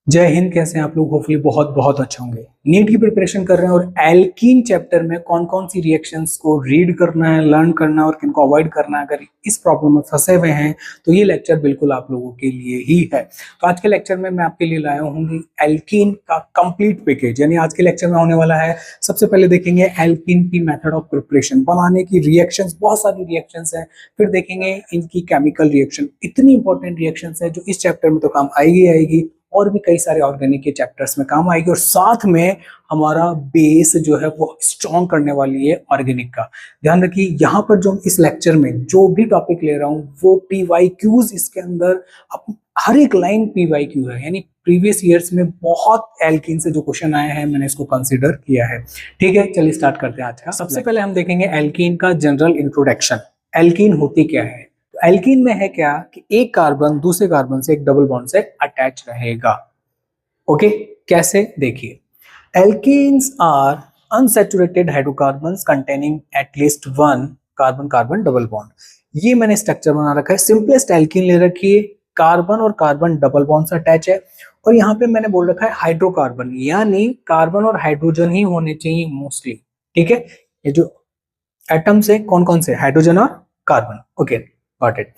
जय हिंद। कैसे हैं आप लोग? होपफुली बहुत बहुत अच्छे होंगे। नीट की प्रिपरेशन कर रहे हैं और एल्कीन चैप्टर में कौन कौन सी रिएक्शंस को रीड करना है, लर्न करना है और किनको अवॉइड करना है, अगर इस प्रॉब्लम में फंसे हुए हैं तो ये लेक्चर बिल्कुल आप लोगों के लिए ही है। तो आज के लेक्चर में मैं आपके लिए लाया हूँ एल्कीन का कंप्लीट पैकेज। यानी आज के लेक्चर में होने वाला है, सबसे पहले देखेंगे एल्कीन की मेथड ऑफ प्रिपरेशन, बनाने की रिएक्शंस, बहुत सारी रिएक्शंस है। फिर देखेंगे इनकी केमिकल रिएक्शन, इतनी इंपॉर्टेंट रिएक्शंस है जो इस चैप्टर में तो काम आएगी आएगी और भी कई सारे ऑर्गेनिक के चैप्टर्स में काम आएगी। और साथ में हमारा बेस जो है वो स्ट्रॉन्ग करने वाली है ऑर्गेनिक का। ध्यान रखिए, यहाँ पर जो इस लेक्चर में जो भी टॉपिक ले रहा हूँ वो PYQs इसके अंदर हर एक लाइन PYQ है। यानी प्रीवियस ईयर्स में बहुत एल्कीन से जो क्वेश्चन आए हैं मैंने इसको कंसीडर किया है। ठीक है, चलिए स्टार्ट करते हैं आज का। सबसे पहले हम देखेंगे एल्कीन का जनरल इंट्रोडक्शन। एल्कीन होती क्या है? एल्कीन में है क्या कि एक कार्बन दूसरे कार्बन से एक डबल बॉन्ड से अटैच रहेगा। ओके, कैसे? देखिए, alkenes are unsaturated hydrocarbons containing at least one carbon carbon double bond. ये मैंने स्ट्रक्चर बना रखा है। सिंपलेस्ट एल्कीन ले रखी है, कार्बन और कार्बन डबल बॉन्ड से अटैच है। और यहाँ पे मैंने बोल रखा है हाइड्रोकार्बन, यानी कार्बन और हाइड्रोजन ही होने चाहिए मोस्टली। ठीक है, ये जो एटम्स है कौन कौन से? हाइड्रोजन और कार्बन। Okay, got it.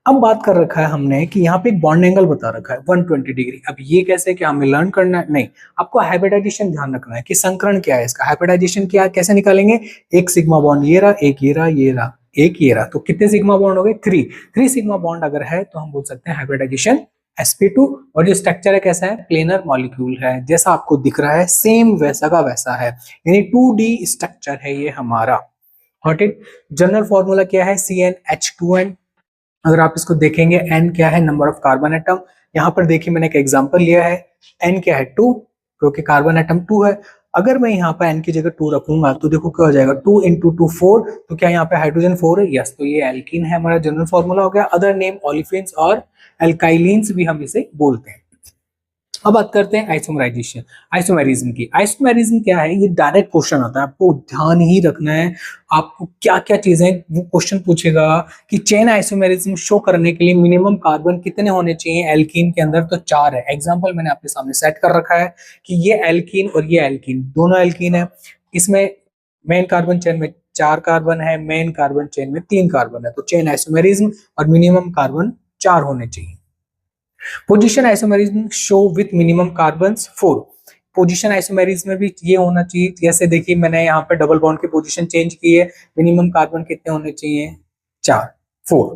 अब बात कर रखा है हमने कि यहाँ पे एक बॉन्ड एंगल बता रखा है 120 डिग्री। अब ये कैसे, क्या हमें लर्न करना है? नहीं, आपको हाइब्रिडाइजेशन ध्यान रखना है कि संकरण क्या है इसका। हाइब्रिडाइजेशन क्या, कैसे निकालेंगे? एक सिग्मा बॉन्ड ये रहा, एक ये रहा, ये रहा, एक ये रहा, तो कितने सिग्मा बॉन्ड हो गए? 3 सिग्मा बॉन्ड अगर है तो हम बोल सकते हैं हाइब्रिडाइजेशन sp2। और जो स्ट्रक्चर है कैसा है? प्लेनर मॉलिक्यूल है, जैसा आपको दिख रहा है सेम वैसा का वैसा है, यानी 2D स्ट्रक्चर है ये हमारा। Got it. जनरल फॉर्मूला क्या है? CnH2n। अगर आप इसको देखेंगे, n क्या है? Number of carbon atom. यहाँ पर देखिए मैंने एक एग्जांपल लिया है, n क्या है? 2, क्योंकि कार्बन एटम 2 है। अगर मैं यहाँ पर n की जगह 2 रखूंगा तो देखो क्या हो जाएगा, 2 इंटू 2 4। तो क्या यहाँ पे हाइड्रोजन 4 है? यस, तो ये एल्कीन है, हमारा जनरल फॉर्मूला हो गया। अदर नेम ओलिफिन्स और एल्काइलिन्स भी हम इसे बोलते हैं। अब बात करते हैं आइसोमराइजेशन, आइसोमेरिज्म की। आइसोमेरिज्म क्या है? ये डायरेक्ट क्वेश्चन आता है, आपको ध्यान ही रखना है। आपको क्या क्या चीजें वो क्वेश्चन पूछेगा कि चेन आइसोमेरिज्म शो करने के लिए मिनिमम कार्बन कितने होने चाहिए एल्कीन के अंदर? तो 4 है। एग्जांपल मैंने आपके सामने सेट कर रखा है कि ये एल्कीन और ये एल्कीन दोनों एल्कीन है। इसमें मेन कार्बन चेन में 4 कार्बन है, मेन कार्बन चेन में 3 कार्बन है। तो चेन आइसोमेरिज्म और मिनिमम कार्बन 4 होने चाहिए। Position isomerism show with minimum carbons 4। Position isomerism में भी ये होना चाहिए। जैसे देखिए मैंने यहाँ पे डबल बॉन्ड की पोजीशन चेंज की है, मिनिमम कार्बन कितने होने चाहिए? 4, 4।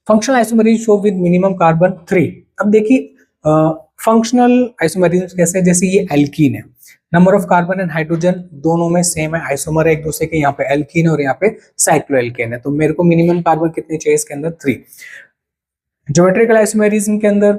Functional isomerism show with minimum carbon 3। अब देखिए फंक्शनल आइसोमेरिज्म कैसे? जैसे ये एल्कीन है, number of carbon and hydrogen दोनों में सेम है, आइसोमर है एक दूसरे के। यहाँ पे एल्कीन और यहाँ पे साइक्लोएल्केन है, तो मेरे को मिनिमम कार्बन कितने चाहिए इसके अंदर? 3। ज्योमेट्रिकल आइसोमेरिज्म के अंदर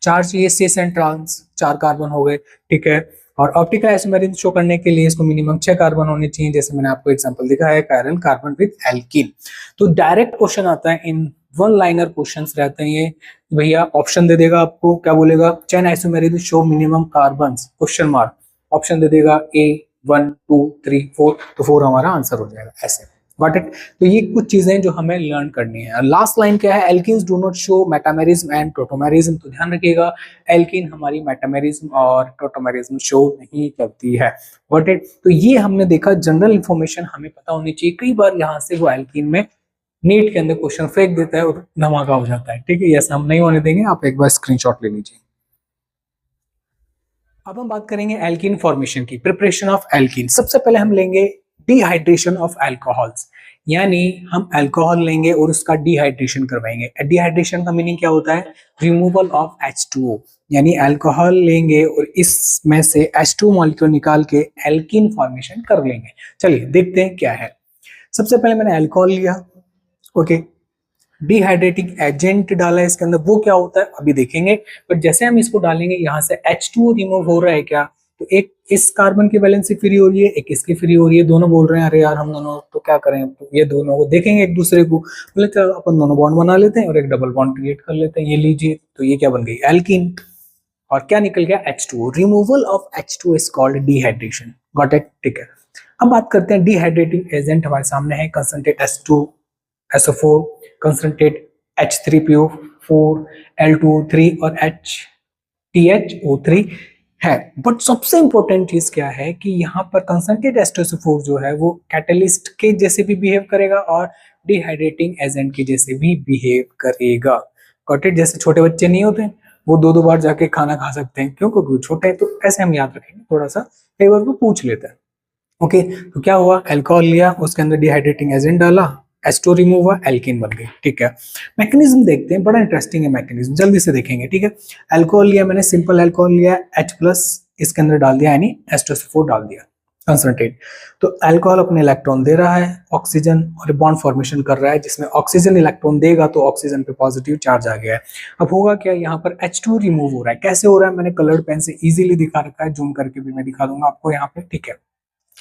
4 चाहिए, सिस एंड ट्रांस, 4 कार्बन हो गए। ठीक है। और ऑप्टिकल आइसोमेरिज्म शो करने के लिए इसको मिनिमम 6 कार्बन होने चाहिए, जैसे मैंने आपको एग्जांपल दिखाया है कायरल कार्बन विद एल्कीन। तो डायरेक्ट क्वेश्चन आता है, इन वन लाइनर क्वेश्चंस रहते हैं ये। भैया ऑप्शन दे देगा आपको, क्या बोलेगा? Chain isomerism show minimum carbons, question mark, option दे देगा A 1 2 3 4, तो 4 हमारा आंसर हो जाएगा ऐसे। Got it. तो ये कुछ चीजें जो हमें लर्न करनी है। लास्ट लाइन क्या है? Alkenes do not show metamerism and protomerism. तो ध्यान रखिएगा, एल्कीन हमारी मेटामेरिज्म और प्रोटोमेरिज्म शो नहीं करती है। Got it. तो ये हमने देखा, जनरल इंफॉर्मेशन हमें पता होनी चाहिए। कई बार यहाँ से वो एल्कीन में नीट के अंदर क्वेश्चन फेंक देता है और धमाका हो जाता है। ठीक है, ऐसा हम नहीं होने देंगे। आप एक बार स्क्रीनशॉट ले लीजिए। अब हम बात करेंगे एल्कीन फॉर्मेशन की, प्रिपरेशन ऑफ एल्कीन। सबसे पहले हम लेंगे डिहाइड्रेशन ऑफ अल्कोहल्स, यानी हम अल्कोहल लेंगे और उसका डिहाइड्रेशन करवाएंगे। डिहाइड्रेशन का मीनिंग क्या होता है? रिमूवल ऑफ H2O, यानी अल्कोहल लेंगे और इसमें से H2 मॉलिक्यूल निकाल के एल्कीन फॉर्मेशन कर लेंगे। चलिए देखते हैं क्या है। सबसे पहले मैंने अल्कोहल लिया, ओके, डिहाइड्रेटिंग एजेंट डाला इसके अंदर, वो क्या होता है अभी देखेंगे। पर जैसे हम इसको डालेंगे यहाँ से H2O रिमूव हो रहा है क्या? तो एक इस कार्बन की वैलेंसी फ्री हो रही है, एक इसकी फ्री हो रही है। दोनों बोल रहे हैं अरे यार हम दोनों तो क्या करें, तो ये दोनों को देखेंगे एक दूसरे को, बोले चलो अपन दोनों बॉन्ड बना लेते हैं और एक डबल बॉन्ड क्रिएट कर लेते हैं। ये लीजिए, तो ये क्या बन गई? एल्कीन। और क्या निकल गया? H2O। Removal of H2O is called dehydration. Got it. ठीक है। अब बात करते हैं डिहाइड्रेटिंग एजेंट हमारे सामने है, concentrate SO4, concentrate H3PO4, L2O3 और H THO3 है। बट सबसे इंपॉर्टेंट चीज क्या है कि यहाँ पर कंसंट्रेट H2SO4 जो है वो कैटलिस्ट के जैसे भी बिहेव करेगा और डिहाइड्रेटिंग एजेंट के जैसे भी बिहेव करेगा। Got it? जैसे छोटे बच्चे नहीं होते, वो दो दो बार जाके खाना खा सकते हैं, क्यों? क्योंकि वो छोटे हैं। तो ऐसे हम याद रखेंगे, थोड़ा सा कई बार वो पूछ लेते हैं। ओके, तो क्या हुआ, अल्कोहल लिया, उसके अंदर डिहाइड्रेटिंग एजेंट डाला, H2 रिमूव हुआ, एल्कीन बन गई। ठीक है, मैकेनिज्म देखते हैं, बड़ा इंटरेस्टिंग है मैकेनिज्म, जल्दी से देखेंगे। ठीक है, अल्कोहल लिया मैंने, सिंपल अल्कोहल लिया, H प्लस इसके अंदर डाल दिया, यानी H2SO4 डाल दिया कंसंट्रेट। तो अल्कोहल अपने इलेक्ट्रॉन दे रहा है, ऑक्सीजन, और बॉन्ड फॉर्मेशन कर रहा है, जिसमें ऑक्सीजन इलेक्ट्रॉन देगा तो ऑक्सीजन पे पॉजिटिव चार्ज आ गया है। अब होगा क्या, यहाँ पर H2 रिमूव हो रहा है। कैसे हो रहा है, मैंने कलर्ड पेन से इजीली दिखा रखा है, जूम करके भी मैं दिखा दूंगा आपको यहाँ पे। ठीक है,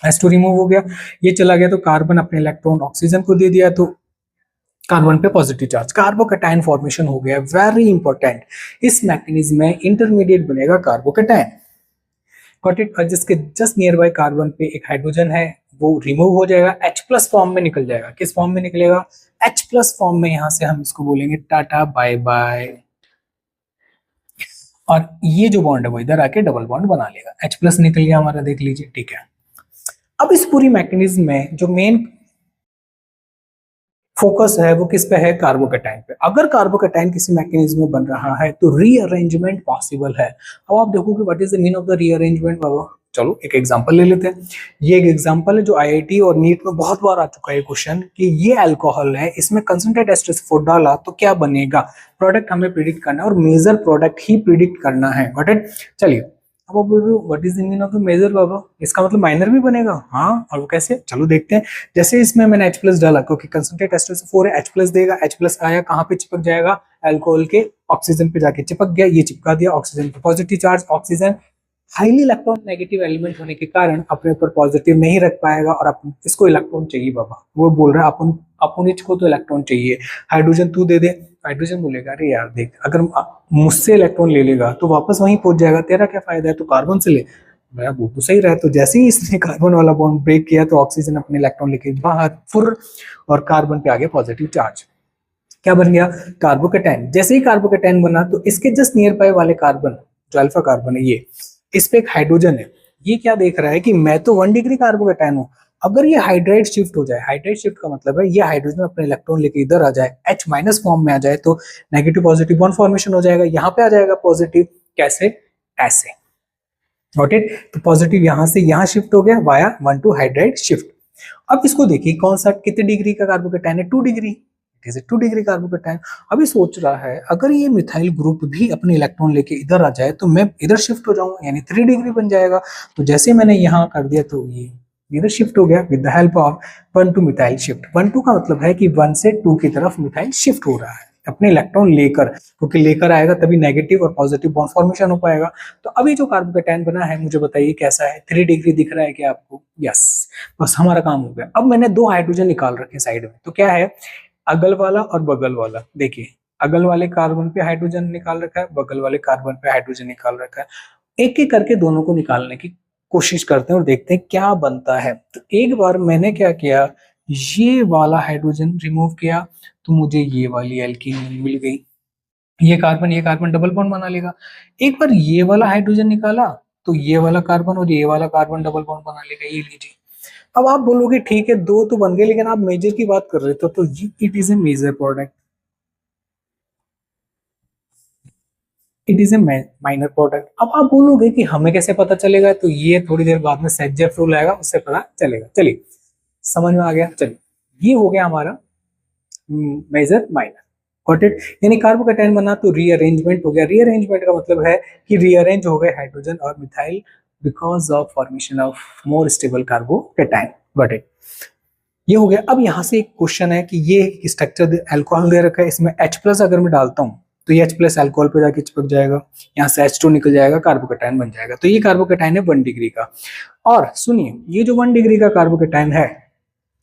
H2 रिमूव हो गया, ये चला गया, तो कार्बन अपने इलेक्ट्रॉन ऑक्सीजन को दे दिया, तो कार्बन पे पॉजिटिव चार्ज, कार्बोकैटायन फॉर्मेशन हो गया। वेरी इंपॉर्टेंट, इस मैकेनिज्म में इंटरमीडिएट बनेगा कार्बोकैटायन। Got it? और जिसके जस्ट नियर बाय कार्बन पे एक हाइड्रोजन है, वो रिमूव हो जाएगा, H प्लस फॉर्म में निकल जाएगा। किस फॉर्म में निकलेगा? H प्लस फॉर्म में। यहां से हम इसको बोलेंगे टाटा बाय बाय, और ये जो बॉन्ड है वो इधर आके डबल बॉन्ड बना लेगा। H प्लस निकल गया हमारा, देख लीजिए। ठीक है, अब इस पूरी मैकेनिज्म में जो मेन फोकस है वो किस पे है? कार्बोकैटायन पे। अगर कार्बोकैटायन किसी मैकेनिज्म में बन रहा है तो रीअरेंजमेंट पॉसिबल है। अब आप देखोगे what is the mean of the rearrangement बाबा। चलो एक एग्जांपल ले लेते हैं। ये एक एग्जांपल है जो आईआईटी और नीट में बहुत बार आ चुका है क्वेश्चन, कि ये अल्कोहल है, इसमें कंसंट्रेट H2SO4 डाला तो क्या बनेगा। प्रोडक्ट हमें प्रिडिक्ट करना है और मेजर प्रोडक्ट ही प्रिडिक्ट करना है। Got it? चलिए, अब आप बोल रहे हो what is the mean of the major बाबा, इसका मतलब माइनर भी बनेगा? हाँ, और वो कैसे, चलो देखते हैं। जैसे इसमें मैंने H प्लस डाला, क्योंकि कंसंट्रेट H2SO4 है, H प्लस देगा, H प्लस आया, कहाँ पे चिपक जाएगा? अल्कोहल के ऑक्सीजन पे जाके चिपक गया, ये चिपका दिया, ऑक्सीजन पे positive charge. Oxygen highly electron negative element होने के कारण अपने ऊपर पॉजिटिव नहीं रख पाएगा, और अपन इसको इलेक्ट्रॉन चाहिए बाबा। वो बोल रहा है अपन को तो इलेक्ट्रॉन चाहिए, हाइड्रोजन तू दे दे। हाइड्रोजन बोलेगा अरे यार देख, अगर मुझसे इलेक्ट्रॉन ले लेगा तो वापस वहीं पहुंच जाएगा, तेरा क्या फायदा है, तो कार्बन से ले। मैं वो तो सही रहा है। तो जैसे ही इसने कार्बन वाला बॉन्ड ब्रेक किया तो ऑक्सीजन अपने इलेक्ट्रॉन लेके बाहर फुर, और कार्बन पे आ गया पॉजिटिव चार्ज। क्या बन गया? कार्बोकैटायन। जैसे ही कार्बोकैटायन बना तो इसके जस्ट नियर बाय वाले कार्बन, जो अल्फा कार्बन है, ये इस पे एक हाइड्रोजन है, ये क्या देख रहा है कि मैं तो 1 डिग्री कार्बोकैटायन हूं, अगर ये हाइड्राइड शिफ्ट हो जाए, हाइड्राइड शिफ्ट का मतलब है ये हाइड्रोजन अपने इलेक्ट्रॉन लेके इधर आ जाए, H माइनस फॉर्म में आ जाए, तो नेगेटिव पॉजिटिव बॉन्ड फॉर्मेशन हो जाएगा, यहाँ पे आ जाएगा पॉजिटिव। कैसे? ऐसे। Got it? तो पॉजिटिव यहां से यहां शिफ्ट हो गया वाया 1 टू हाइड्राइड शिफ्ट। अब इसको देखिए कौन सा, कितने डिग्री का कार्बोकैटायन है? 2 डिग्री। 2 degree carbocation. अभी सोच रहा है अगर ये मिथाइल ग्रुप भी अपने इलेक्ट्रॉन लेके इधर आ जाए तो मैं इधर शिफ्ट हो जाऊंगा, यानी 3 डिग्री बन जाएगा। तो जैसे मैंने यहाँ कर दिया तो ये इधर शिफ्ट हो गया with the help of 1 to methyl shift. 1 to का मतलब है कि 1 से 2 की तरफ मिथाइल शिफ्ट हो रहा है अपने इलेक्ट्रॉन लेकर, क्योंकि लेकर आएगा तभी नेगेटिव और पॉजिटिव बॉन्ड फॉर्मेशन हो पाएगा। तो अभी जो कार्बोकैटायन बना है, मुझे बताइए कैसा है? 3 डिग्री दिख रहा है क्या आपको? यस, बस हमारा काम हो गया। अब मैंने 2 हाइड्रोजन निकाल रखे साइड में, तो क्या है, अगल वाला और बगल वाला। देखिए, अगल वाले कार्बन पे हाइड्रोजन निकाल रखा है, बगल वाले कार्बन पे हाइड्रोजन निकाल रखा है। एक एक करके दोनों को निकालने की कोशिश करते हैं और देखते हैं क्या बनता है। तो एक बार मैंने क्या किया, ये वाला हाइड्रोजन रिमूव किया तो मुझे ये वाली एल्कीन मिल गई। ये कार्बन डबल बॉन्ड बना लेगा। एक बार ये वाला हाइड्रोजन निकाला तो ये वाला कार्बन और ये वाला कार्बन डबल बॉन्ड बना लेगा। ये लीजिए। अब आप बोलोगे ठीक है 2 तो बन गए, लेकिन आप मेजर की बात कर रहे थे, तो it is a major product, it is a minor product. अब आप बोलोगे कि हमें कैसे पता चलेगा, तो ये थोड़ी देर बाद में सेजेफ रूल आएगा, उससे पता चलेगा। चलिए, समझ में आ गया। चलिए, ये हो गया हमारा मेजर माइनर। Got it? यानी कार्बोकैटायन बना तो रीअरेंजमेंट हो गया। रीअरेंजमेंट का मतलब है कि रीअरेंज हो गए हाइड्रोजन और methyl because of formation of more stable carbocation. Got it? ये हो गया। अब यहाँ से एक क्वेश्चन है कि ये स्ट्रक्चर अल्कोहल दे रखा है, इसमें H प्लस अगर मैं डालता हूँ तो ये H प्लस अल्कोहल पे जाके चिपक जाएगा, यहाँ से H2 निकल जाएगा, कार्बोकैटायन बन जाएगा। तो ये कार्बोकैटायन है 1 डिग्री का। और सुनिए, ये जो 1 डिग्री का कार्बोकैटायन है,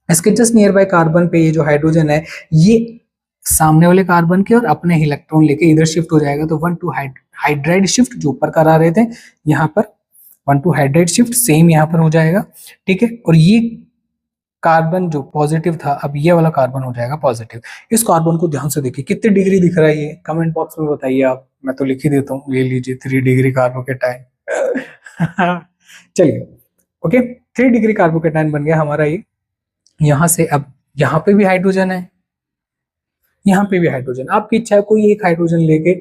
इसके जस्ट नियर बाय कार्बन पे ये जो हाइड्रोजन है, ये सामने वाले कार्बन के और अपने इलेक्ट्रॉन लेके इधर शिफ्ट हो जाएगा। तो 1 टू हाइड्राइड शिफ्ट जो ऊपर करा रहे थे, यहाँ पर 1 टू हाइड्राइड शिफ्ट सेम यहाँ पर हो जाएगा। ठीक है, और ये कार्बन जो पॉजिटिव था अब ये वाला कार्बन हो जाएगा पॉजिटिव। इस कार्बन को ध्यान से देखिए कितने डिग्री दिख रहा है ये, कमेंट बॉक्स में बताइए आप, मैं तो लिख ही देता हूँ, ले लीजिए 3 डिग्री कार्बोकेटाइन। चलिए ओके, 3 डिग्री कार्बोकेटाइन बन गया हमारा ये। यहां से अब यहाँ पे भी हाइड्रोजन है, यहाँ पे भी हाइड्रोजन, आपकी इच्छा है कोई एक हाइड्रोजन लेके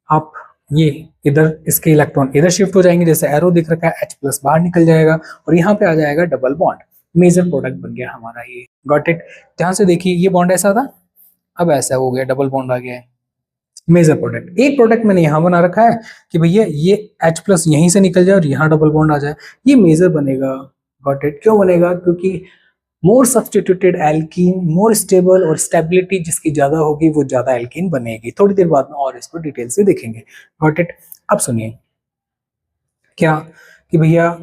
आप ये इधर इसके इलेक्ट्रॉन इधर शिफ्ट हो जाएंगे, जैसे एरो दिख रखा है H+ बाहर निकल जाएगा और यहाँ पे आ जाएगा डबल बॉन्ड, मेजर प्रोडक्ट बन गया हमारा ये। Got it. ध्यान से देखिए ये बॉन्ड ऐसा था, अब ऐसा हो गया, डबल बॉन्ड आ गया है, मेजर प्रोडक्ट। एक प्रोडक्ट मैंने यहाँ बना रखा है कि भैया ये H+ यहीं से निकल जाए और यहाँ डबल बॉन्ड आ जाए, ये मेजर बनेगा। Got it. क्यों बनेगा? क्योंकि मोर सब्स्टिट्यूटेड एल्कीन मोर स्टेबल, और स्टेबिलिटी जिसकी ज्यादा होगी वो ज्यादा एल्कीन बनेगी। थोड़ी देर बाद में और इसको डिटेल से देखेंगे। Got it. अब सुनिए क्या कि भैया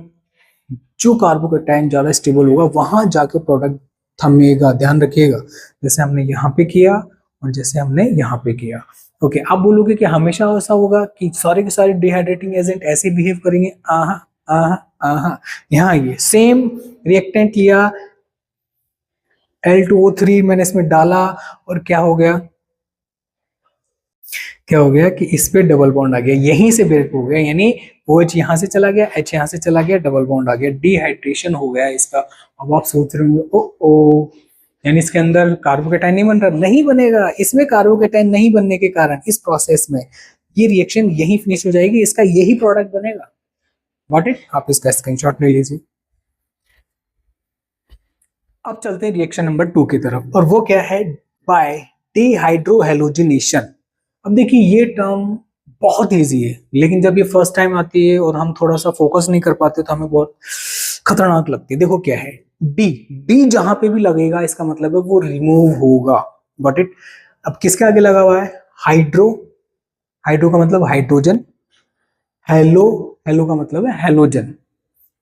जो कार्बोकेटाइन ज्यादा स्टेबल होगा वहां जाके प्रोडक्ट थमेगा, ध्यान रखिएगा, जैसे हमने यहाँ पे किया और जैसे हमने यहाँ पे किया। ओके, आप बोलोगे कि हमेशा ऐसा होगा कि सारे के सारे डिहाइड्रेटिंग एजेंट ऐसे बिहेव करेंगे? आहा आहा आहा, यहाँ ये सेम रिएक्टेंट लिया L2O3 मैंने इसमें डाला और क्या हो गया, क्या हो गया कि इस पे डबल बॉन्ड आ गया, यहीं से ब्रेक हो गया, यानी OH यहाँ से चला गया, H यहाँ से चला गया, डबल बॉन्ड आ गया, डिहाइड्रेशन हो गया इसका। अब आप सोच रहे होंगे ओ यानी इसके अंदर कार्बोकेटाइन नहीं बन रहा, नहीं बनेगा। इसमें कार्बोकेटाइन नहीं बनने के कारण इस प्रोसेस में ये रिएक्शन यहीं फिनिश हो जाएगी, इसका यही प्रोडक्ट बनेगा। Got it. आप इसका स्क्रीनशॉट ले लीजिए। अब चलते हैं रिएक्शन नंबर 2 की तरफ, और वो क्या है? By dehydrohalogenation. अब देखिए ये टर्म बहुत इजी है, लेकिन जब ये फर्स्ट टाइम आती है और हम थोड़ा सा फोकस नहीं कर पाते तो हमें बहुत खतरनाक लगती है। देखो क्या है, डी जहां पे भी लगेगा इसका मतलब है वो रिमूव होगा। Got it. अब किसके आगे लगा हुआ है? हाइड्रो, हाइड्रो का मतलब हाइड्रोजन, हेलो, हेलो का मतलब है हेलोजन।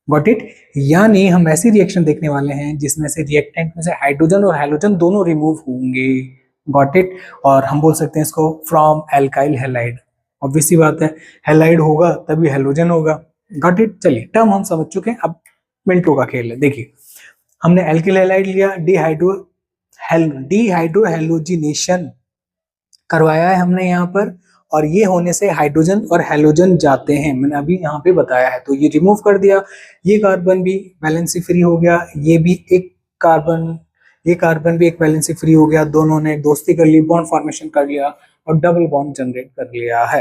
Got it. यानी हम ऐसी रिएक्शन देखने वाले हैं जिसमें से रिएक्टेंट में से हाइड्रोजन और हेलोजन दोनों रिमूव होंगे। Got it. और हम बोल सकते हैं इसको फ्रॉम एल्काइल हैलाइड। ऑब्वियस सी बात है, हैलाइड होगा तभी हेलोजन होगा। Got it. चलिए टर्म हम समझ चुके हैं, अब मिनटों का खेल है। देखिए हमने एल्किल हैलाइड लिया, डिहाइड्रोहेलोजिनेशन करवाया है हमने यहाँ पर, और ये होने से हाइड्रोजन और हेलोजन जाते हैं, मैंने अभी यहाँ पे बताया है। तो ये रिमूव कर दिया, ये कार्बन भी वैलेंसी फ्री हो गया, ये भी एक कार्बन, ये कार्बन भी एक वैलेंसी फ्री हो गया, दोनों ने दोस्ती कर ली, बॉन्ड फॉर्मेशन कर लिया और डबल बॉन्ड जनरेट कर लिया है,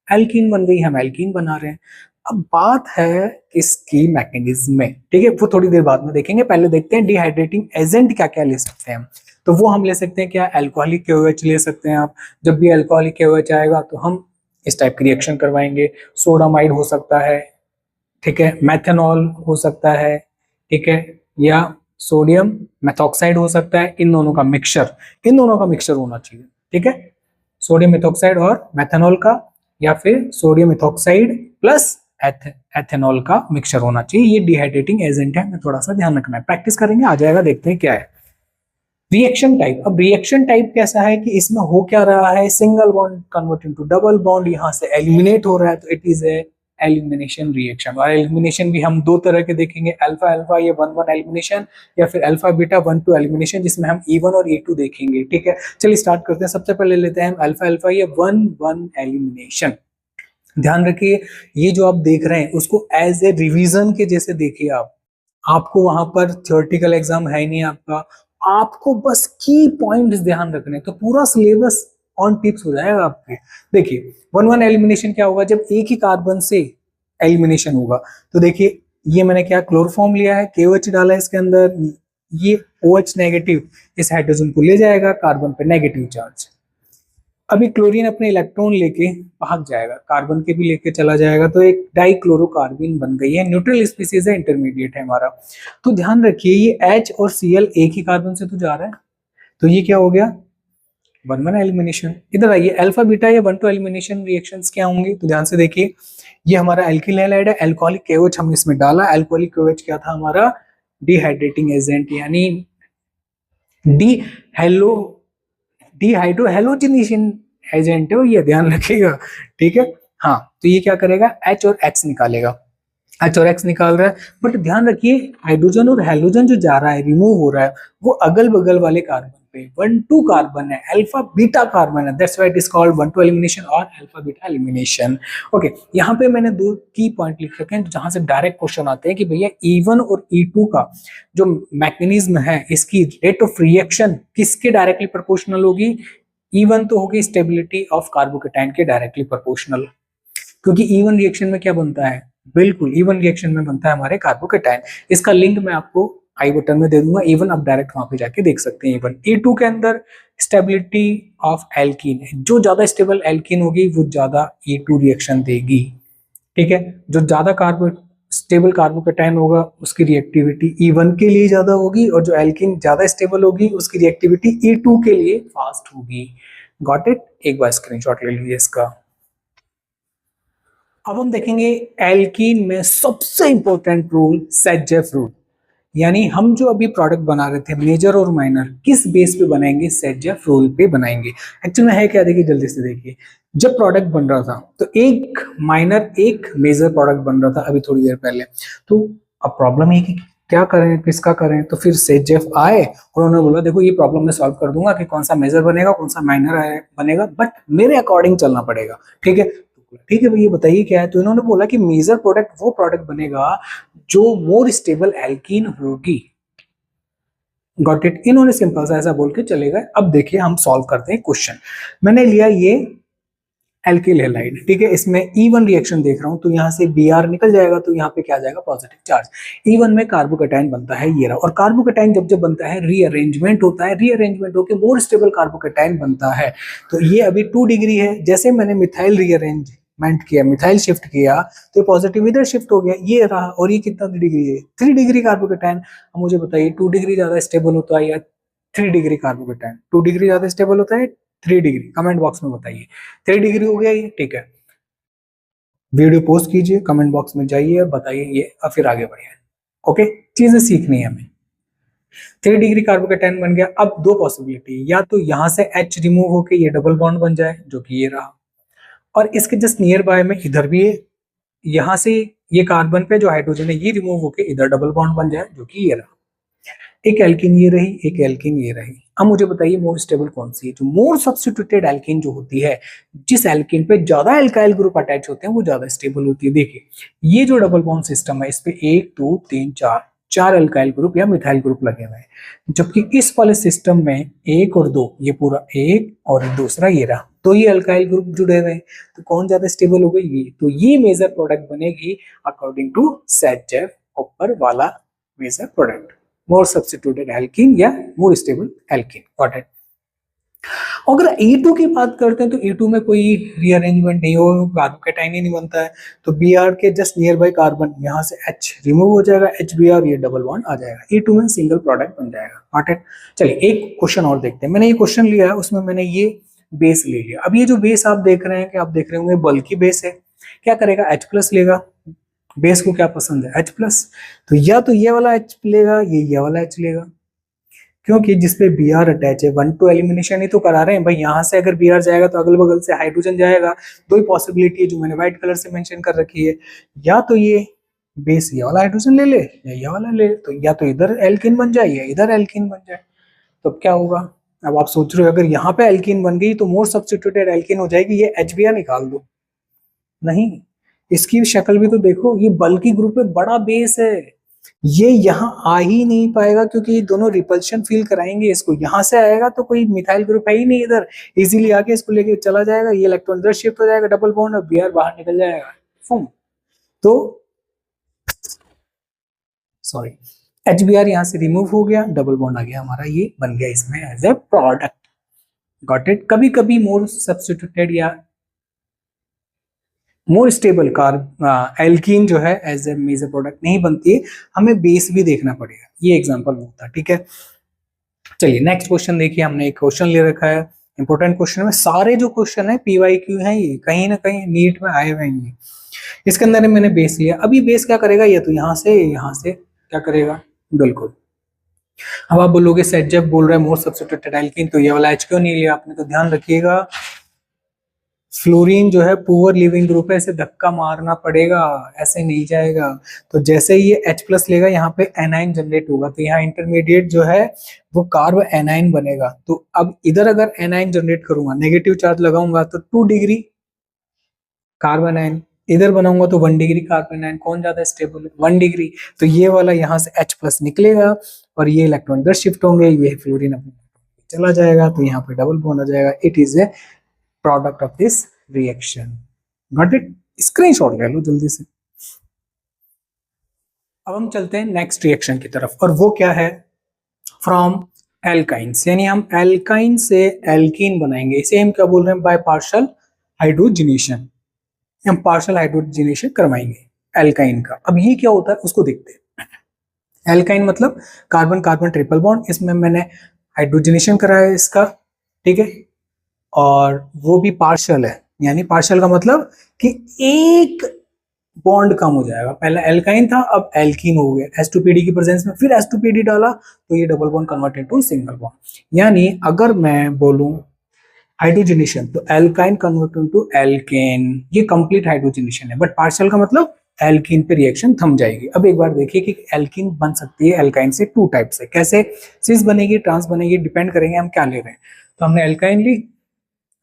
एल्कीन बन गई, हम एल्कीन बना रहे हैं। अब बात है इसकी मैकेनिज्म में, ठीक है, वो थोड़ी देर बाद में देखेंगे। पहले देखते हैं डिहाइड्रेटिंग एजेंट क्या क्या ले सकते हैं। तो वो हम ले सकते हैं क्या? अल्कोहलिक KOH ले सकते हैं आप। जब भी अल्कोहलिक KOH आएगा तो हम इस टाइप की रिएक्शन करवाएंगे। सोडामाइड हो सकता है, ठीक है, मेथनॉल हो सकता है, ठीक है, या सोडियम मेथॉक्साइड हो सकता है। इन दोनों का मिक्सचर, इन दोनों का मिक्सचर होना चाहिए, ठीक है, सोडियम मेथॉक्साइड और मेथनॉल का, या फिर सोडियम मेथॉक्साइड प्लस एथेनॉल का मिक्सचर होना चाहिए। ये डिहाइड्रेटिंग एजेंट है, हमें थोड़ा सा ध्यान रखना है, प्रैक्टिस करेंगे आ जाएगा। देखते हैं क्या है रिएक्शन टाइप। अब रिएक्शन टाइप कैसा है कि इसमें हो क्या रहा है, single bond convert into double bond, यहां से एलिमिनेट हो रहा है, तो it is A elimination reaction. और एलिमिनेशन भी हम दो तरह के देखेंगे, अल्फा अल्फा ये 1-1 एलिमिनेशन, या फिर अल्फा बीटा 1-2 एलिमिनेशन, जिसमें हम E1 और E2 देखेंगे, ठीक है। चलिए स्टार्ट करते हैं। सबसे पहले लेते हैं हम अल्फा अल्फा ये 1-1 एलिमिनेशन। ध्यान रखिए ये जो आप देख रहे हैं उसको एज ए रिवीजन के जैसे देखिए आप, आपको वहां पर थियोरेटिकल एग्जाम है नहीं आपका, आपको बस की पॉइंट्स ध्यान रखने, तो पूरा सिलेबस ऑन टिप्स हो जाएगा आपके। देखिए 1-1 एलिमिनेशन क्या होगा, जब एक ही कार्बन से एलिमिनेशन होगा। तो देखिए ये मैंने क्या क्लोरोफॉर्म लिया है, KOH डाला है इसके अंदर, ये OH नेगेटिव इस हाइड्रोजन को ले जाएगा, कार्बन पे नेगेटिव चार्ज। अभी क्लोरीन अपने इलेक्ट्रॉन लेके भाग जाएगा, कार्बन के भी लेके चला जाएगा, तो एक डाइक्लोरोकार्बन बन गई है, न्यूट्रल स्पीसीज है, इंटरमीडिएट है हमारा। तो ध्यान रखिए ये H और Cl एक ही कार्बन से तो जा रहा है, तो ये क्या हो गया 1-1 एलिमिनेशन। इधर आइए अल्फा बीटा या 1-2 एलिमिनेशन रिएक्शंस क्या होंगे, तो ध्यान से देखिए ये हमारा एल्किल हैलाइड है, अल्कोहलिक KOH हमने इसमें डाला, अल्कोहलिक KOH क्या था हमारा डिहाइड्रेटिंग एजेंट, यानी डिहाइड्रोहेलोजिनेशन एजेंट है, ये ध्यान रखिएगा, ठीक है। हाँ तो ये क्या करेगा, H और X निकालेगा, एच और एक्स निकाल रहा है, बट ध्यान रखिए हाइड्रोजन और हेलोजन जो जा रहा है, रिमूव हो रहा है, वो अगल बगल वाले कार्बन पे 1 2 कार्बन है, अल्फा बीटा कार्बन है, that's why it is called 1 2 elimination और अल्फा बीटा एलिमिनेशन। ओके, यहाँ पे मैंने 2 की पॉइंट लिख रखे हैं जहां से डायरेक्ट क्वेश्चन आते हैं कि भैया E1 और E2 का जो मैकेनिज्म है, इसकी रेट ऑफ रिएक्शन किसके डायरेक्टली प्रोपोर्शनल होगी? E1 तो होगी स्टेबिलिटी ऑफ कार्बोकेटाइन के डायरेक्टली प्रोपोर्शनल, क्योंकि E1 रिएक्शन में क्या बनता है? बिल्कुल E1 रिएक्शन में बनता है हमारे कार्बोकेटाइन। इसका लिंक मैं आपको आई बटन में दे दूंगा, E1 आप डायरेक्ट वहां पे जाके देख सकते हैं। E1 E2 के अंदर स्टेबिलिटी ऑफ एल्कीन है, जो ज्यादा स्टेबल एल्कीन होगी वो ज्यादा E2 रिएक्शन देगी, ठीक है। जो ज्यादा कार्बो स्टेबल कार्बोकेटाइन होगा उसकी रिएक्टिविटी E1 के लिए ज्यादा होगी, और जो एल्कीन ज्यादा स्टेबल होगी उसकी रिएक्टिविटी E2 के लिए फास्ट होगी। Got it? एक बार स्क्रीनशॉट ले लीजिए इसका। अब हम देखेंगे एल्कीन में सबसे इंपॉर्टेंट रूल, सेट-जेफ रूल। यानी हम जो अभी प्रोडक्ट बना रहे थे मेजर और माइनर, किस बेस पे बनाएंगे? सेट-जेफ रूल पे बनाएंगे। एक्चुअली में है क्या, देखिए जल्दी से देखिए। जब प्रोडक्ट बन रहा था तो एक माइनर एक मेजर प्रोडक्ट बन रहा था अभी थोड़ी देर पहले, तो अब प्रॉब्लम है कि क्या करें, किसका करें? तो फिर सेट-जेफ आए और उन्होंने बोला देखो ये प्रॉब्लम मैं सॉल्व कर दूंगा कि कौन सा मेजर बनेगा कौन सा माइनर बनेगा, बट मेरे अकॉर्डिंग चलना पड़ेगा, ठीक है। ठीक है भैया बताइए क्या है? तो इन्होंने बोला कि मेजर प्रोडक्ट वो प्रोडक्ट बनेगा जो मोर स्टेबल एल्कीन होगी। Got it? इन्होंने सिंपल सा ऐसा बोल के चले गए। अब देखिए हम सॉल्व करते हैं क्वेश्चन। मैंने लिया ये एल्किल हैलाइड, ठीक है। इसमें E1 रिएक्शन देख रहा हूं तो यहाँ से Br निकल जाएगा, तो यहाँ पे क्या आ जाएगा? Positive charge. E1 में कार्बोकेटाइन बनता है ये रहा, और कार्बोकेटाइन जब जब बनता है रीअरेंजमेंट होता है, रीअरेंजमेंट होकर मोर स्टेबल कार्बोकेटाइन बनता है। तो ये अभी 2 डिग्री है, जैसे मैंने मिथाइल रीअरेंजमेंट किया, मिथाइल शिफ्ट किया, तो पॉजिटिव इधर शिफ्ट हो गया, ये रहा। और ये कितना डिग्री है? 3 डिग्री कार्बोकेटाइन। अब मुझे बताइए 2 डिग्री ज्यादा स्टेबल होता है या 3 डिग्री कार्बोकेटाइन? 2 डिग्री ज्यादा स्टेबल होता है, 3 डिग्री? कमेंट बॉक्स में बताइए। 3 डिग्री हो गया ये, ठीक है। वीडियो पोस्ट कीजिए, कमेंट बॉक्स में जाइए, बताइए ये, और फिर आगे बढ़िए। ओके, चीजें सीखनी है हमें। 3 डिग्री कार्बोकेटाइन बन गया। अब 2 पॉसिबिलिटी, या तो यहाँ से H रिमूव होके ये डबल बॉन्ड बन जाए, जो कि ये रहा, और इसके जस्ट नियर बाय में इधर भी यहाँ से ये कार्बन पे जो हाइड्रोजन है ये रिमूव होके इधर डबल बॉन्ड बन जाए, जो कि ये रहा। एक एल्किन ये रही, एक एल्किन ये रही। अब मुझे बताइए मोर स्टेबल कौन सी है? जो मोर सब्स्टिट्यूटेड एल्किन जो होती है, जिस एल्किन पे ज्यादा एल्काइल ग्रुप अटैच होते हैं वो ज्यादा स्टेबल होती है। देखिए ये जो डबल बॉन्ड सिस्टम है, इस पे 1 2 3 4 एल्काइल ग्रुप या मिथाइल ग्रुप लगे हुए हैं, जबकि इस वाले सिस्टम में 1 और 2, ये पूरा 1 और दूसरा ये रहा, तो ये अल्काइल ग्रुप जुड़े हुए हैं। तो कौन ज्यादा स्टेबल हो गई? ये। तो ये मेजर प्रोडक्ट बनेगी अकॉर्डिंग टू सेट-जेफ, ऊपर वाला major product, more substituted alkene या more stable alkene. Got it? अगर E2 की बात करते हैं तो E2 में कोई रीअरेंजमेंट नहीं हो, कार्बोकेटाइन ही नहीं बनता है, तो Br के जस्ट नियर बाय कार्बन यहाँ से H रिमूव हो जाएगा, HBr, ये डबल बॉन्ड आ जाएगा, E2 में सिंगल प्रोडक्ट बन जाएगा। Got it? चलिए एक क्वेश्चन और देखते हैं। मैंने ये क्वेश्चन लिया है, उसमें मैंने ये बेस ले लिया। अब ये जो बेस आप देख रहे हैं, कि आप देख रहे होंगे बल्कि बेस है, क्या करेगा? H+ लेगा। बेस को क्या पसंद है? H+। तो या तो ये वाला H लेगा, ये वाला H लेगा, क्योंकि जिसपे Br अटैच है। 1 2 एलिमिनेशन ही तो करा रहे हैं भाई। यहाँ से अगर Br जाएगा तो अगल बगल से हाइड्रोजन जाएगा। 2 ही पॉसिबिलिटी है जो मैंने व्हाइट कलर से मेंशन कर रखी है, या तो ये बेस ये वाला हाइड्रोजन ले ले या ये वाला ले ले, तो या तो इधर एल्किन बन जाए या इधर एल्किन बन जाए। तो क्या होगा? अब आप सोच रहे हो अगर यहाँ पे एल्किन बन गई तो मोर सब्स्टिट्यूटेड एल्किन हो जाएगी, ये HBr निकाल दो। नहीं, इसकी शक्ल भी तो देखो, ये बल्कि ग्रुप में बड़ा बेस है, ये यहाँ आ ही नहीं पाएगा क्योंकि ये दोनों रिपल्शन फील कराएंगे इसको। यहाँ से आएगा तो कोई मिथाइल ग्रुप है ही नहीं इधर, इजीली आके इसको लेके चला जाएगा, ये इलेक्ट्रॉन इधर शिफ्ट हो जाएगा, डबल बॉन्ड, और Br बाहर निकल जाएगा। फुम। तो सॉरी, HBr यहाँ से रिमूव हो गया, डबल बॉन्ड आ गया हमारा, ये बन गया इसमें as a product. Got it? कभी कभी मोर सब्स्टिट्यूटेड या मोर स्टेबल एल्कीन जो है एज ए मेजर प्रोडक्ट नहीं बनती है, हमें बेस भी देखना पड़ेगा। ये एग्जांपल होता है, ठीक है। चलिए नेक्स्ट क्वेश्चन देखिए। हमने एक क्वेश्चन ले रखा है, इंपॉर्टेंट क्वेश्चन में सारे जो क्वेश्चन है PYQ है, ये कहीं ना कहीं नीट में आए हुए हैं। इसके अंदर मैंने बेस लिया। अब ये बेस क्या करेगा? ये तो यहाँ से क्या करेगा? बिल्कुल। अब आप बोलोगे सेट-जेफ बोल रहा है मोर सब्स्टिट्यूटेड एल्कीन, तो ये वाला H क्यों नहीं लिया आपने? तो ध्यान रखिएगा फ्लोरीन जो है पुअर लिविंग ग्रुप है, इसे धक्का मारना पड़ेगा, ऐसे नहीं जाएगा। तो जैसे ही ये H+ लेगा यहाँ पे एनाइन जनरेट होगा, तो यहाँ इंटरमीडिएट जो है वो कार्ब एनाइन बनेगा। तो अब इधर अगर एनाइन जनरेट करूंगा, नेगेटिव चार्ज लगाऊंगा तो 2 डिग्री कार्बन आयन, इधर बनाऊंगा तो 1 डिग्री कार्बन आयन। कौन ज्यादा स्टेबल है? 1 डिग्री। तो ये वाला यहाँ से H+ निकलेगा और ये इलेक्ट्रॉन इधर शिफ्ट होंगे, ये फ्लोरीन अपने चला जाएगा, तो यहाँ पे डबल बॉन्ड आ जाएगा। It is A product of this reaction. Got it? Screenshot ले लो जल्दी से। अब हम चलते हैं नेक्स्ट रिएक्शन की तरफ, और वो क्या है? फ्रॉम एल्काइंस, यानी हम एल्काइन से एल्कीन बनाएंगे। इसे हम क्या बोल रहे हैं? By partial hydrogenation. हम पार्शियल हाइड्रोजनेशन करवाएंगे एल्काइन का। अब ये क्या होता है उसको देखते हैं। एल्काइन मतलब कार्बन कार्बन ट्रिपल बॉन्ड, इसमें मैंने हाइड्रोजनेशन कराया है इसका, ठीक है, और वो भी पार्शियल है। यानी पार्शियल का मतलब कि एक बॉन्ड कम हो जाएगा। पहले एल्काइन था, अब एल्कीन हो गया H2PD की प्रेजेंस में, फिर H2PD डाला तो ये double bond converted to single bond. यानी अगर मैं बोलूं हाइड्रोजनेशन, तो एल्काइन कन्वर्टेड टू एल्केन, ये कंप्लीट हाइड्रोजनेशन है। बट पार्शियल का मतलब एल्कीन पे रिएक्शन थम जाएगी। अब एक बार देखिए कि एल्कीन बन सकती है एल्काइन से 2 टाइप से। कैसे? सिस बनेगी, ट्रांस बनेगी, डिपेंड करेंगे हम क्या ले रहे हैं। तो हमने एल्काइन ली,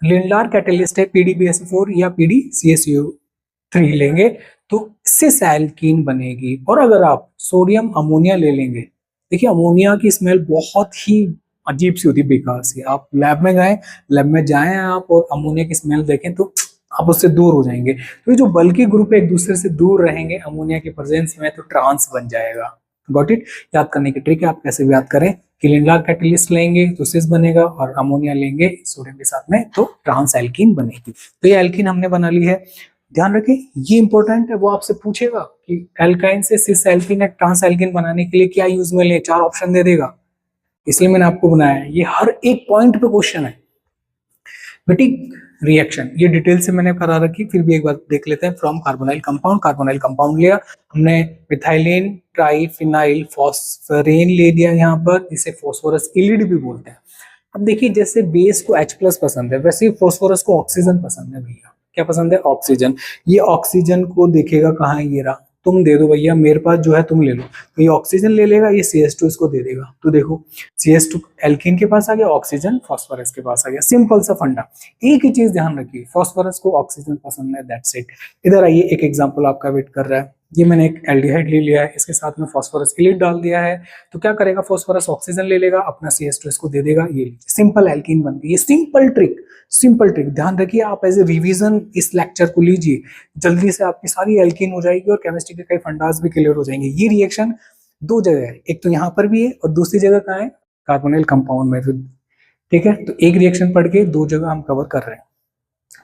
लिंडार कैटलिस्ट है PDBSO4 या PDCSO3 लेंगे तो सिस एल्कीन बनेगी। और अगर आप सोडियम अमोनिया ले लेंगे, देखिए अमोनिया की स्मेल बहुत ही अजीब सी होती है, बेकार सी। आप लैब में जाएं आप और अमोनिया की स्मेल देखें तो आप उससे दूर हो जाएंगे। तो ये जो बल्कि ग्रुप एक दूसरे से दूर रहेंगे अमोनिया की प्रेजेंस में, तो ट्रांस बन जाएगा। Got it? याद करने की ट्रिक है, आप कैसे भी याद करें कि लिंडार कैटलिस्ट लेंगे तो सिस बनेगा, और अमोनिया लेंगे सोडियम के साथ में तो ट्रांस एल्कीन बनेगी। तो ये एल्कीन हमने बना ली है। ध्यान रखें ये इंपॉर्टेंट है, वो आपसे पूछेगा कि एल्काइन से सिस एल्कीन या ट्रांस एल्कीन बनाने के लिए क्या यूज में ले, 4 ऑप्शन दे देगा, इसलिए मैंने आपको बनाया है। ये हर एक पॉइंट पे क्वेश्चन है बेटी। रिएक्शन ये डिटेल से मैंने करा रखी, फिर भी एक बार देख लेते हैं। From carbonyl compound, carbonyl compound लिया हमने, मिथाइलिन ट्राइफिनाइल फॉस्फरीन ले लिया यहाँ पर, जिसे फॉस्फोरस इलिड भी बोलते हैं। अब देखिए जैसे बेस को H+ पसंद है, वैसे ही फॉस्फोरस को ऑक्सीजन पसंद है भैया। क्या पसंद है? ऑक्सीजन। ये ऑक्सीजन को देखेगा कहाँ है, ये रहा, तुम दे दो भैया मेरे पास जो है तुम ले लो, तो ये ऑक्सीजन ले लेगा, ये CH2 इसको दे देगा। तो देखो CH2 एल्कीन के पास आ गया, ऑक्सीजन फॉस्फोरस के पास आ गया। सिंपल सा फंडा। एक ही चीज ध्यान रखिए, फॉस्फोरस को ऑक्सीजन पसंद है, दैट्स इट। इधर आइए, एक एग्जांपल आपका वेट कर रहा है। ये मैंने एक एल्डिहाइड ले लिया है, इसके साथ में फॉस्फोरस इलिड डाल दिया है, तो क्या करेगा? फॉस्फोरस ऑक्सीजन ले लेगा, अपना CH2 इसको दे देगा, ये सिंपल एल्कीन बन गई। ये सिंपल ट्रिक, सिंपल ट्रिक ध्यान रखिए। आप एज ए रिवीजन इस लेक्चर को लीजिए, जल्दी से आपकी सारी एल्कीन हो जाएगी और केमिस्ट्री के कई फंडास भी क्लियर हो जाएंगे। ये रिएक्शन 2 जगह है, एक तो यहाँ पर भी है और दूसरी जगह कहाँ है? कार्बोनिल कंपाउंड में। ठीक है, तो एक रिएक्शन पढ़ के 2 जगह हम कवर कर रहे हैं।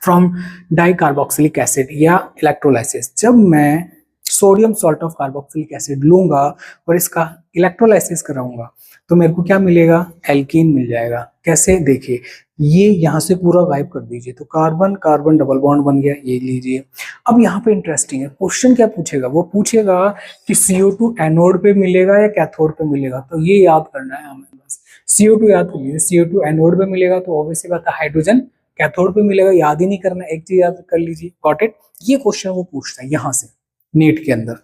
फ्रॉम डाइकार्बोक्सिलिक एसिड या इलेक्ट्रोलाइसिस, जब मैं sodium salt of carboxylic acid लूंगा और इसका इलेक्ट्रोलाइसिस कराऊंगा तो मेरे को क्या मिलेगा? एल्कीन मिल जाएगा। कैसे? देखिए ये यहाँ से पूरा गायब कर दीजिए, तो कार्बन कार्बन डबल बॉन्ड बन गया, ये लीजिए। अब यहाँ पे इंटरेस्टिंग है, क्वेश्चन क्या पूछेगा? वो पूछेगा कि CO2 एनोड पे मिलेगा या कैथोड पे मिलेगा, तो ये याद करना है हमें बस। CO2 याद कर लीजिए, CO2 एनोड पे मिलेगा तो ऑब्वियसली बात है हाइड्रोजन कैथोड पे मिलेगा, याद ही नहीं करना, एक चीज याद कर लीजिए। Got it? ये क्वेश्चन वो पूछता है यहाँ से नीट के अंदर।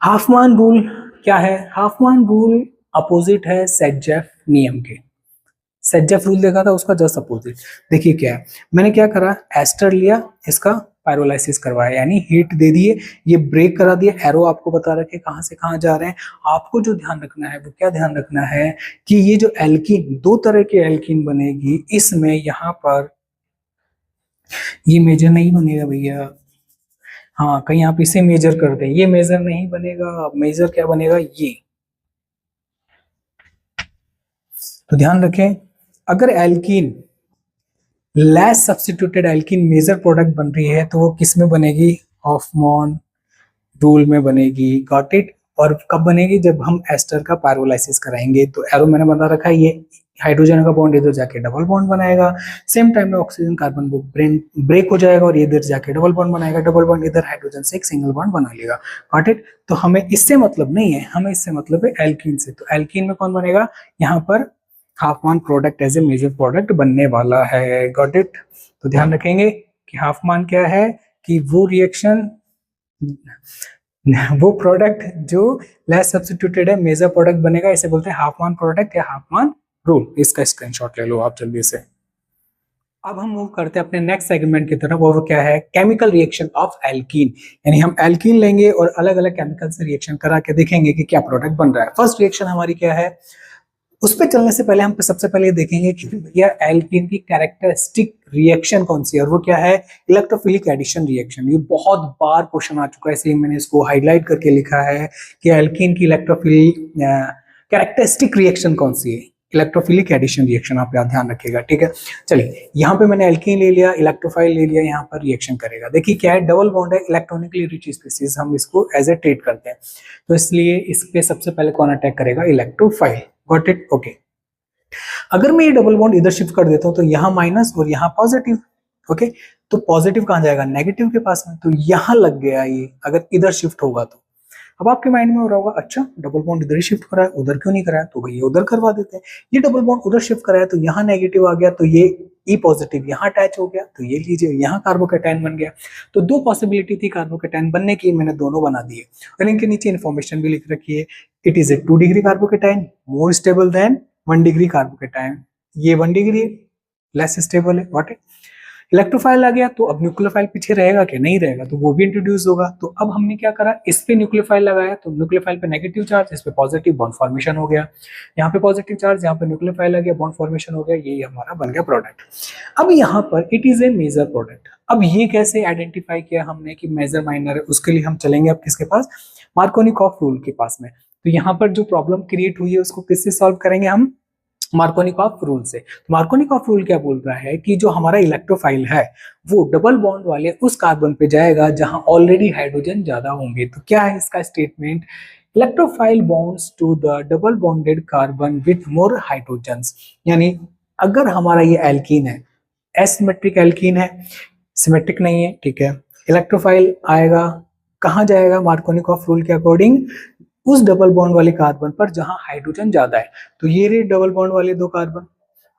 हाफमान रूल क्या है? हाफमान रूल अपोजिट है सेटजेफ नियम के। सेटजेफ रूल देखा था, उसका जस्ट अपोजिट। देखिए क्या है, मैंने क्या करा, एस्टर लिया, इसका पायरोलाइसिस करवाया, यानी हीट दे दिए, ये ब्रेक करा दिया। एरो आपको बता रखे कहां से कहां जा रहे हैं। आपको जो ध्यान रखना है वो क्या ध्यान रखना है कि ये जो एल्कीन, 2 तरह के एल्कीन बनेगी, इसमें यहाँ पर ये मेजर नहीं बनेगा भैया। हाँ, कहीं आप इसे मेजर कर दें, ये मेजर नहीं बनेगा। मेजर क्या बनेगा? ये। तो ध्यान रखें, अगर alkene less substituted alkene major product बन रही है तो वो किस में बनेगी? हॉफमान रूल में बनेगी। Got it? और कब बनेगी? जब हम एस्टर का पायरोलाइसिस कराएंगे। तो एरो मैंने बता रखा है, ये हाइड्रोजन का बॉन्ड इधर जाके डबल बॉन्ड बनाएगा, सेम टाइम में ऑक्सीजन कार्बन वो ब्रेक हो जाएगा और ये इधर जाके डबल बॉन्ड बनाएगा, डबल बॉन्ड इधर हाइड्रोजन से एक सिंगल बॉन्ड बना लेगा। Got it? तो हमें इससे मतलब नहीं है, हमें इससे मतलब है एल्कीन से। तो एल्कीन में कौन बनेगा? यहाँ पर Hofmann product as a major product बनने वाला है। Got it. तो ध्यान रखेंगे कि हाफमान क्या है कि वो रिएक्शन वो प्रोडक्ट जो लेस सब्स्टिट्यूटेड है मेजर प्रोडक्ट बनेगा, इसे बोलते हैं हाफमान प्रोडक्ट या हाफमान रूल। इसका स्क्रीनशॉट ले लो आप जल्दी से। अब हम मूव करते हैं अपने नेक्स्ट सेगमेंट की तरफ, वो क्या है केमिकल रिएक्शन ऑफ एल्कीन। यानी हम एल्कीन लेंगे और अलग अलग केमिकल से रिएक्शन करा के देखेंगे कि क्या प्रोडक्ट बन रहा है। फर्स्ट रिएक्शन हमारी क्या है, उस पर चलने से पहले हम सबसे पहले देखेंगे कि भैया एल्कीन की कैरेक्टरिस्टिक रिएक्शन कौन सी है, और वो क्या है इलेक्ट्रोफिलिक एडिशन रिएक्शन। ये बहुत बार क्वेश्चन आ चुका है, इसलिए मैंने इसको हाईलाइट करके लिखा है कि एल्कीन की इलेक्ट्रोफिलिक कैरेक्टरिस्टिक रिएक्शन कौन सी है, इलेक्ट्रोफिलिक एडिशन रिएक्शन। आप याद ध्यान रखिएगा, ठीक है। चलिए यहाँ पे मैंने एल्कीन ले लिया, इलेक्ट्रोफाइल ले लिया, यहाँ पर रिएक्शन करेगा। देखिए क्या है, डबल बॉन्ड है, इलेक्ट्रॉनिकली रिच स्पीसीज, हम इसको एज ए ट्रीट करते हैं, तो इसलिए इस पे सबसे पहले कौन अटैक करेगा, इलेक्ट्रोफाइल। Got it, okay. अगर मैं ये डबल बॉन्ड इधर शिफ्ट कर देता हूं तो यहाँ माइनस और यहाँ पॉजिटिव, ओके। तो पॉजिटिव कहां जाएगा, नेगेटिव के पास में, तो यहां लग गया ये अगर इधर शिफ्ट होगा तो। अब आपके माइंड में हो रहा होगा अच्छा डबल बॉन्ड इधर ही शिफ्ट करा है, उधर क्यों नहीं करा है, तो भैया उधर करवा देते हैं। ये डबल बॉन्ड उधर शिफ्ट करा है तो यहाँ नेगेटिव आ गया, तो ये ई पॉजिटिव यहाँ अटैच हो गया, तो ये लीजिए यहाँ कार्बोकेटाइन बन गया। तो दो पॉसिबिलिटी थी कार्बोकेटाइन बनने की, मैंने दोनों बना दिए और इनके नीचे इन्फॉर्मेशन भी लिख रखी है। It is A 2 degree carbocation more stable then 1 degree carbocation. ये 1 डिग्री लेस स्टेबल है। व्हाट है, इलेक्ट्रोफाइल आ गया तो अब न्यूक्लियोफाइल पीछे रहेगा कि नहीं रहेगा, तो वो भी इंट्रोड्यूस होगा। तो अब हमने क्या करा, इस पे न्यूक्लियोफाइल लगाया, तो न्यूक्लियोफाइल पे नेगेटिव चार्ज, इस पे पॉजिटिव, बॉन्ड फॉर्मेशन हो गया। यहाँ पे पॉजिटिव चार्ज, यहाँ पे न्यूक्लियोफाइल आ गया, बॉन्ड फॉर्मेशन हो गया, यही हमारा बन गया प्रोडक्ट। अब यहाँ पर it is a major product. अब ये कैसे आइडेंटिफाई किया हमने कि मेजर माइनर है, उसके लिए हम चलेंगे अब किसके पास, मार्कोनिकॉफ रूल के पास में। तो यहाँ पर जो प्रॉब्लम क्रिएट हुई है उसको किससे सॉल्व करेंगे हम, मार्कोनिकॉफ रूल से। तो मार्कोनिकॉफ रूल क्या बोल रहा है कि जो हमारा इलेक्ट्रोफाइल है वो डबल बॉन्ड वाले उस कार्बन पे जाएगा जहां ऑलरेडी हाइड्रोजन ज्यादा होंगे। तो क्या है इसका statement, electrophile bonds to the double bonded carbon with more hydrogens. यानी अगर हमारा ये एल्कीन है, एसिमेट्रिक एल्कीन है, सिमेट्रिक नहीं है, ठीक है, इलेक्ट्रोफाइल आएगा कहां जाएगा, मार्कोनिकॉफ रूल के अकॉर्डिंग उस डबल बॉन्ड वाले कार्बन पर जहां हाइड्रोजन ज्यादा है। तो ये रहे डबल बॉन्ड वाले दो कार्बन।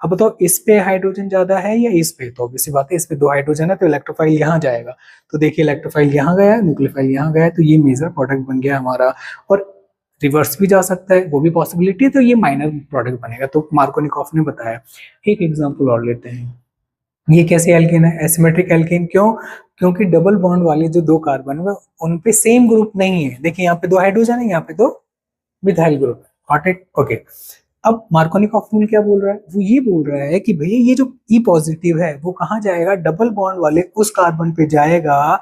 अब बताओ इस पे हाइड्रोजन ज्यादा है या इस पे, तो ऑब्वियसली बात है इस पे 2 हाइड्रोजन है, तो इलेक्ट्रोफाइल यहाँ जाएगा। तो देखिए इलेक्ट्रोफाइल यहाँ गया, न्यूक्लियोफाइल यहाँ गया, तो ये मेजर प्रोडक्ट बन गया हमारा। और रिवर्स भी जा सकता है, वो भी पॉसिबिलिटी है, तो ये माइनर प्रोडक्ट बनेगा। तो मार्कोनिकॉफ ने बताया। एक एग्जाम्पल और लेते हैं, ये कैसे एल्केन है, एसिमेट्रिक एल्केन। क्यों, क्योंकि डबल बॉन्ड वाले जो दो कार्बन है उन पे सेम ग्रुप नहीं है। देखिए यहाँ पे 2 हाइड्रोजन है, यहाँ पे 2 मिथाइल ग्रुप है। Got it, okay. अब मार्कोनिकॉफ रूल क्या बोल रहा है, वो ये बोल रहा है कि भैया ये जो ई पॉजिटिव है वो कहाँ जाएगा, डबल बॉन्ड वाले उस कार्बन पे जाएगा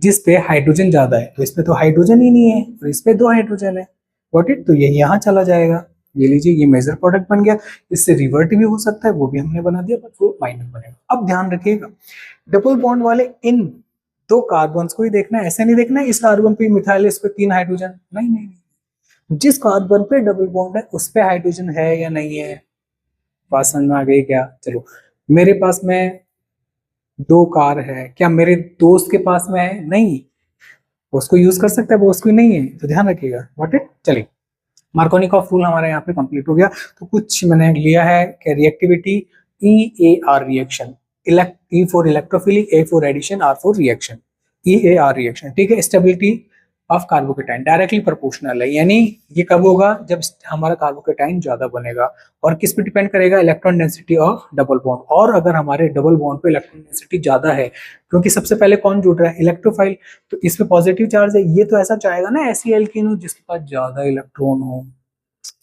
जिस पे हाइड्रोजन ज्यादा है। तो इस पे तो हाइड्रोजन ही नहीं है और इस पे 2 हाइड्रोजन है। गॉट इट, तो ये यहाँ चला जाएगा। ये लीजिए ये मेजर प्रोडक्ट बन गया। इससे रिवर्ट भी हो सकता है, वो भी हमने बना दिया, बट वो माइनर बनेगा। अब ध्यान रखिएगा डबल बॉन्ड वाले इन 2 कार्बन को ही देखना है, ऐसे नहीं देखना है इस कार्बन पे मिथाइल, इस पे 3 हाइड्रोजन, नहीं नहीं नहीं। जिस कार्बन पे डबल बॉन्ड है उस पे हाइड्रोजन है या नहीं है, बात समझ में आ गई क्या। चलो मेरे पास में 2 कार है, क्या मेरे दोस्त के पास में है, नहीं, उसको यूज कर सकता है, वो उसको नहीं है, तो ध्यान रखिएगा। व्हाट इट, चलिए मार्कोनिकॉफ रूल हमारे यहाँ पे कंप्लीट हो गया। तो कुछ मैंने लिया है कि reactivity EAR reaction, E for electrophilic, A for addition, R for reaction, EAR reaction, ठीक है। Stability of carbocation directly proportional है, यानी ये कब होगा, जब हमारा कार्बोकेटाइन ज्यादा बनेगा। और किस पे डिपेंड करेगा, electron density of double bond. और अगर हमारे डबल बॉन्ड पे इलेक्ट्रॉन डेंसिटी ज्यादा है, क्योंकि सबसे पहले कौन जुड़ रहा है, इलेक्ट्रोफाइल, तो इस पे पॉजिटिव चार्ज है, ये तो ऐसा चाहेगा ना ऐसी एल्कीन हो जिसके पास ज्यादा इलेक्ट्रॉन हो।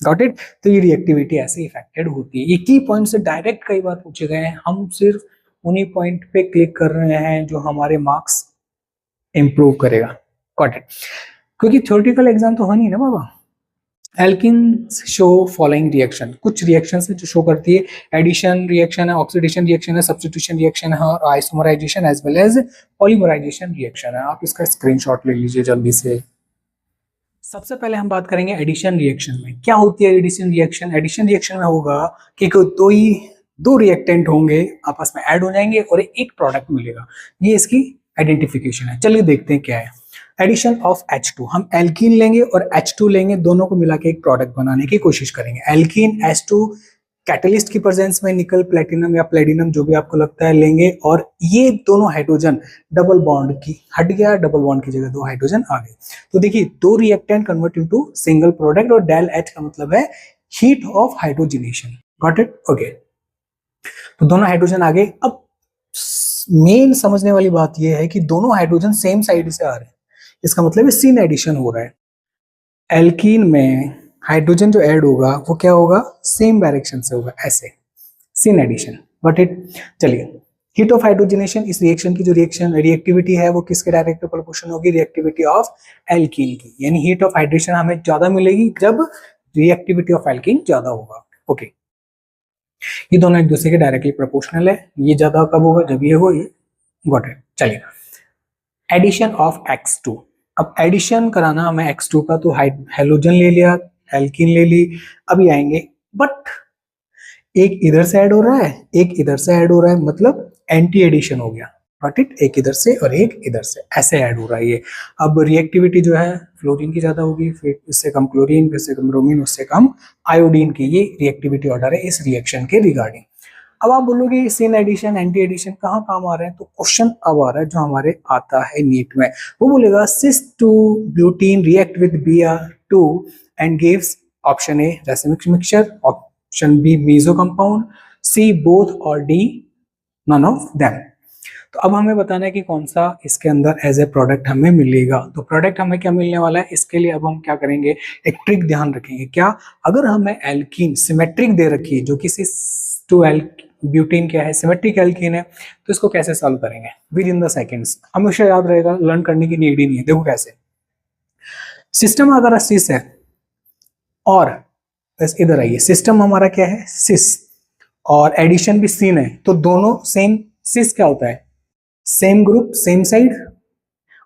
गॉट इट, तो ये रिएक्टिविटी ऐसे इफेक्टेड होती है। ये की पॉइंट से डायरेक्ट कई बार पूछे गए हैं, हम सिर्फ उन्हीं पॉइंट पे क्लिक कर रहे हैं जो हमारे मार्क्स इंप्रूव करेगा। गॉट इट, क्योंकि थ्योरेटिकल एग्जाम तो है नहीं ना बाबा। एल्किन्स शो फॉलोइंग रिएक्शन, कुछ रिएक्शन है जो शो करती है, एडिशन रिएक्शन है, ऑक्सीडेशन रिएक्शन है, सब्स्टिट्यूशन रिएक्शन है और isomerisation as well as polymerisation reaction है। आप इसका स्क्रीनशॉट ले लीजिए जल्दी से। सबसे पहले हम बात करेंगे एडिशन रिएक्शन में। क्या होती है एडिशन रिएक्शन, एडिशन रिएक्शन में होगा कि दो रिएक्टेंट होंगे, आपस में ऐड हो जाएंगे और एक प्रोडक्ट मिलेगा। ये इसकी आइडेंटिफिकेशन है। चलिए देखते हैं क्या है। एडिशन ऑफ H2, हम एल्कीन लेंगे और H2 लेंगे, दोनों को मिला के एक प्रोडक्ट बनाने की कोशिश करेंगे। एल्कीन H2 कैटलिस्ट की प्रेजेंस में निकल प्लेटिनम या प्लेटिनम जो भी आपको लगता है लेंगे, और ये दोनों हाइड्रोजन डबल बॉन्ड की हट गया, डबल बॉन्ड की जगह दो हाइड्रोजन आ गए। तो देखिए दो reactant convert into single product, और डेल एच का मतलब है heat of hydrogenation. Got it? Okay, तो दोनों हाइड्रोजन आ गए। अब मेन समझने वाली बात यह है कि दोनों हाइड्रोजन सेम साइड से आ रहे हैं, इसका मतलब है सिन एडिशन हो रहा है। एल्कीन में हाइड्रोजन जो ऐड होगा वो क्या होगा, सेम डायरेक्शन से होगा, ऐसे सिन एडिशन। बट इट, चलिए, हीट ऑफ हाइड्रोजनेशन, इस रिएक्शन की जो रिएक्टिविटी है वो किसके डायरेक्ट प्रोपोर्शनल होगी, रिएक्टिविटी ऑफ एल्कीन की। यानी हीट ऑफ हाइड्रेशन हमें ज्यादा मिलेगी जब रिएक्टिविटी ऑफ एल्कीन ज्यादा होगा। ओके, ये दोनों एक दूसरे के डायरेक्टली प्रोपोर्शनल है। ये ज्यादा कब होगा, जब ये हो, ये। Got it? चलिए, एडिशन ऑफ X2। अब एडिशन कराना हमें X2 का, तो हेलोजन ले लिया, एल्कीन ले ली, अभी आएंगे, बट एक इधर से ऐड हो रहा है, एक इधर से ऐड हो रहा है, मतलब एंटी एडिशन हो गया। Got it? एक इधर से और एक इधर से ऐसे ऐड हो रहा है ये। अब रिएक्टिविटी जो है फ्लोरीन की ज्यादा होगी, फिर इससे कम क्लोरीन, फिर से कम ब्रोमीन, उससे कम आयोडीन की। ये रिएक्टिविटी ऑर्डर है इस रिएक्शन के रिगार्डिंग। अब आप बोलोगे सिन एडिशन, एंटी एडिशन कहाँ काम आ रहे हैं, तो क्वेश्चन अब आ रहा है जो हमारे आता है नीट में, वो बोलेगा cis two butene react with Br2 and gives option A racemic mixture, option B meso compound, C both और डी नन ऑफ देम। तो अब हमें बताना है कि कौन सा इसके अंदर एज ए प्रोडक्ट हमें मिलेगा। तो प्रोडक्ट हमें क्या मिलने वाला है, इसके लिए अब हम क्या करेंगे, एक ट्रिक ध्यान रखेंगे। क्या, अगर हमें एल्कीन सिमेट्रिक दे रखी है, जो कि सिस टू ब्यूटीन क्या है, सिमेट्रिक एल्कीन है, तो इसको कैसे सॉल्व करेंगे विद इन द सेकेंड्स। हमेशा याद रहेगा, लर्न करने की नीड ही नहीं है। देखो कैसे, सिस्टम अगर सिस है और बस इधर आइए, सिस्टम हमारा क्या है, सिस, और एडिशन भी सिन है, तो दोनों सेम। सिस क्या होता है, सेम ग्रुप सेम साइड,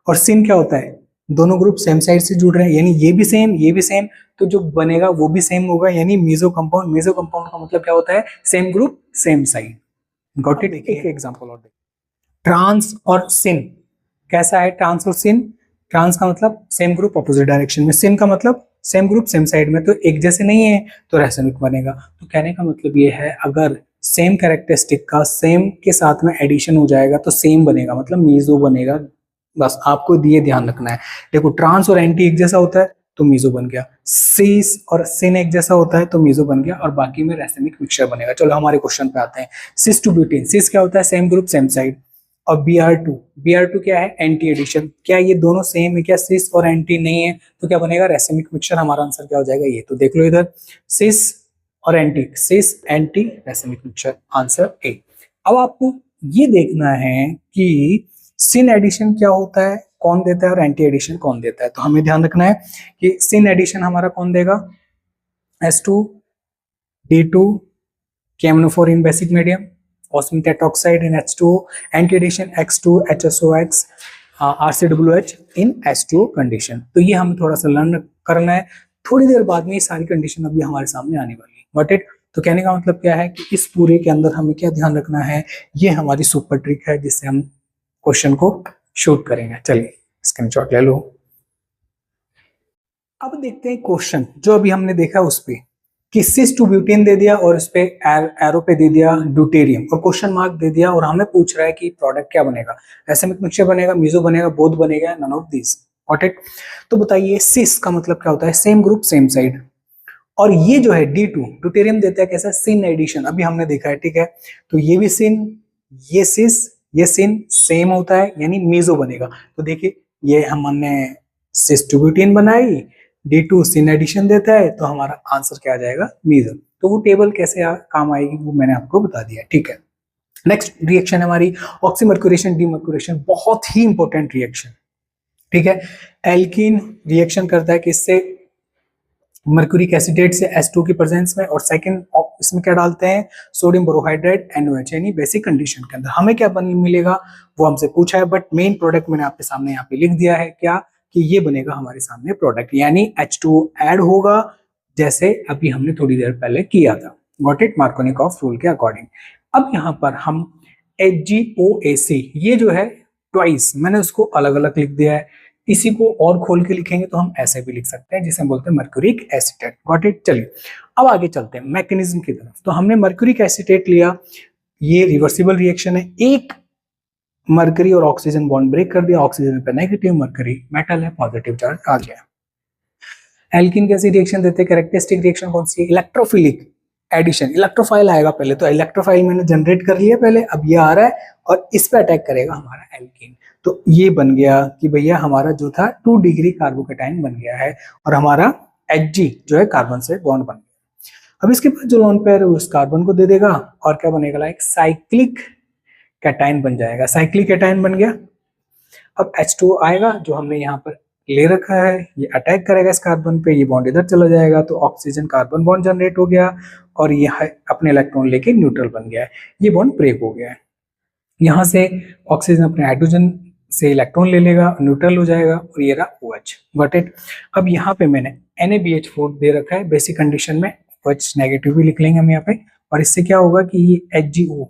और सिन क्या होता है, दोनों ग्रुप सेम साइड से जुड़ रहे हैं, यानी ये भी सेम ये भी सेम, तो जो बनेगा वो भी सेम होगा, यानी मीजो कंपाउंड। मीजो कंपाउंड का मतलब क्या होता है, same group same side. Got it? एक एग्जांपल और देखिए, ट्रांस और सिन कैसा है, ट्रांस और सिन, ट्रांस का मतलब सेम ग्रुप अपोजिट डायरेक्शन में, सिन का मतलब सेम ग्रुप सेम साइड में, तो एक जैसे नहीं है तो रैसनिक बनेगा। तो कहने का मतलब ये है, अगर सेम कैरेक्टरिस्टिक का सेम के साथ में एडिशन हो जाएगा तो सेम बनेगा, मतलब मीजो बनेगा। बस आपको ये ध्यान रखना है। देखो, ट्रांस और एंटी एक जैसा होता है तो मीजो बन गया, सिस और सिन एक जैसा होता है तो मीजो बन गया, और बाकी में रैसमिक मिक्सचर बनेगा। चलो हमारे क्वेश्चन पे आते हैं। सिस टू ब्यूटेन, सिस क्या होता है, सेम ग्रुप सेम साइड, और Br2 क्या है, एंटी एडिशन। क्या ये दोनों सेम है क्या, सिस और एंटी नहीं है, तो क्या बनेगा, रैसमिक मिक्सचर। हमारा आंसर क्या हो जाएगा, ये। तो देख लो इधर, सिस और anti, cis anti racemic mixture, answer A. अब आपको ये देखना है कि सिन एडिशन क्या होता है, कौन देता है, और एंटी एडिशन कौन देता है। तो हमें ध्यान रखना है कि सिन एडिशन हमारा कौन देगा, S2D2 KMnO4 in basic medium, osmium tetroxide in H2O, anti addition X2HSOX RCWH in H2O condition. तो ये हमें थोड़ा सा लर्न करना है, थोड़ी देर बाद में ये सारी कंडीशन अभी हमारे सामने आने वाली है। Got it? तो कहने का मतलब क्या है कि इस पूरे के अंदर हमें क्या ध्यान रखना है, ये हमारी सुपर ट्रिक है जिससे हम क्वेश्चन को शूट करेंगे। चलिए स्क्रीनशॉट ले लो। अब देखते हैं क्वेश्चन जो अभी हमने देखा उस पे, कि सिस टू ब्यूटेन दे दिया और इस पे एरो पे दे दिया ड्यूटेरियम और क्वेश्चन मार्क दे दिया, और हमें पूछ रहा है कि प्रोडक्ट क्या बनेगा, रैसमिक मिक्सचर बनेगा, मीजो बनेगा, बोथ बनेगा, none of this. Got it? तो बताइए, सिस का मतलब क्या होता है, सेम ग्रुप सेम साइड, और ये जो है D2 ड्यूटेरियम देता है कैसा, सिन एडिशन, अभी हमने देखा है, ठीक है। तो ये भी सिन, ये सिस, ये सिन सेम होता है, यानी मीजो बनेगा। तो देखिए, ये हमने सिस टू ब्यूटेन बनाई, D2 सिन एडिशन देता है, तो हमारा आंसर क्या आ जाएगा, मीजो। तो वो टेबल कैसे काम आएगी वो मैंने आपको बता दिया, ठीक है। नेक्स्ट रिएक्शन हमारी ऑक्सीमर्क्यूरेशन डीमर्क्यूरेशन, बहुत ही इंपॉर्टेंट रिएक्शन, ठीक है। एल्कीन रिएक्शन करता है किससे, मर्क्यूरिक एसिडेट से H2 की प्रेजेंस में, और सेकंड इसमें क्या डालते हैं, सोडियम बोरोहाइड्रेट NOH, यानी बेसिक कंडीशन के अंदर हमें क्या मिलेगा वो हमसे पूछा है, बट मेन प्रोडक्ट मैंने आपके सामने यहाँ पे लिख दिया है, क्या कि ये बनेगा हमारे सामने प्रोडक्ट, यानी H2O ऐड होगा, जैसे अभी हमने थोड़ी देर पहले किया था। Got it? मार्कोनिकॉफ रूल के अकॉर्डिंग। अब यहाँ पर हम HgOAC, ये जो है ट्वाइस, मैंने उसको अलग अलग लिख दिया है, इसी को और खोल के लिखेंगे तो हम ऐसे भी लिख सकते हैं, जिसे हम बोलते हैं मर्क्यूरिक एसीटेट। Got it. चलिए अब आगे चलते हैं मैकेनिज्म की तरफ। तो हमने मर्क्यूरिक एसीटेट लिया, ये रिवर्सिबल रिएक्शन है, एक मरकरी और ऑक्सीजन बॉन्ड ब्रेक कर दिया, ऑक्सीजन पे नेगेटिव, मरकरी मेटल है, पॉजिटिव चार्ज आ गया। एल्कीन कैसी रिएक्शन देते हैं, कैरेक्टरिस्टिक रिएक्शन कौन सी है, इलेक्ट्रोफिलिक एडिशन, इलेक्ट्रोफाइल आएगा पहले, तो इलेक्ट्रोफाइल मैंने जनरेट कर लिया पहले, अब ये आ रहा है और इस पे अटैक करेगा हमारा एल्कीन, तो ये बन गया कि भैया हमारा जो था 2 डिग्री कार्बोकेटाइन बन गया है और हमारा Hg जो है कार्बन से बॉन्ड बन गया। अब इसके बाद जो लोन पेयर है उस कार्बन को दे देगा और क्या बनेगा, एक साइक्लिक कैटाइन बन जाएगा, साइक्लिक कैटाइन बन गया। अब H2 आएगा जो हमने यहाँ पर ले रखा है, ये अटैक करेगा इस कार्बन पे, ये बॉन्ड इधर चला जाएगा, तो ऑक्सीजन कार्बन बॉन्ड जनरेट हो गया और ये अपने इलेक्ट्रॉन लेके न्यूट्रल बन गया है, ये बॉन्ड ब्रेक हो गया है। यहाँ से ऑक्सीजन अपने हाइड्रोजन से इलेक्ट्रॉन ले लेगा, न्यूट्रल हो जाएगा और ये रहा OH। Got it. अब यहाँ पे मैंने NaBH4 दे रखा है बेसिक कंडीशन में, OH नेगेटिव भी लिख लेंगे हम यहाँ पे, और इससे क्या होगा कि ये HgO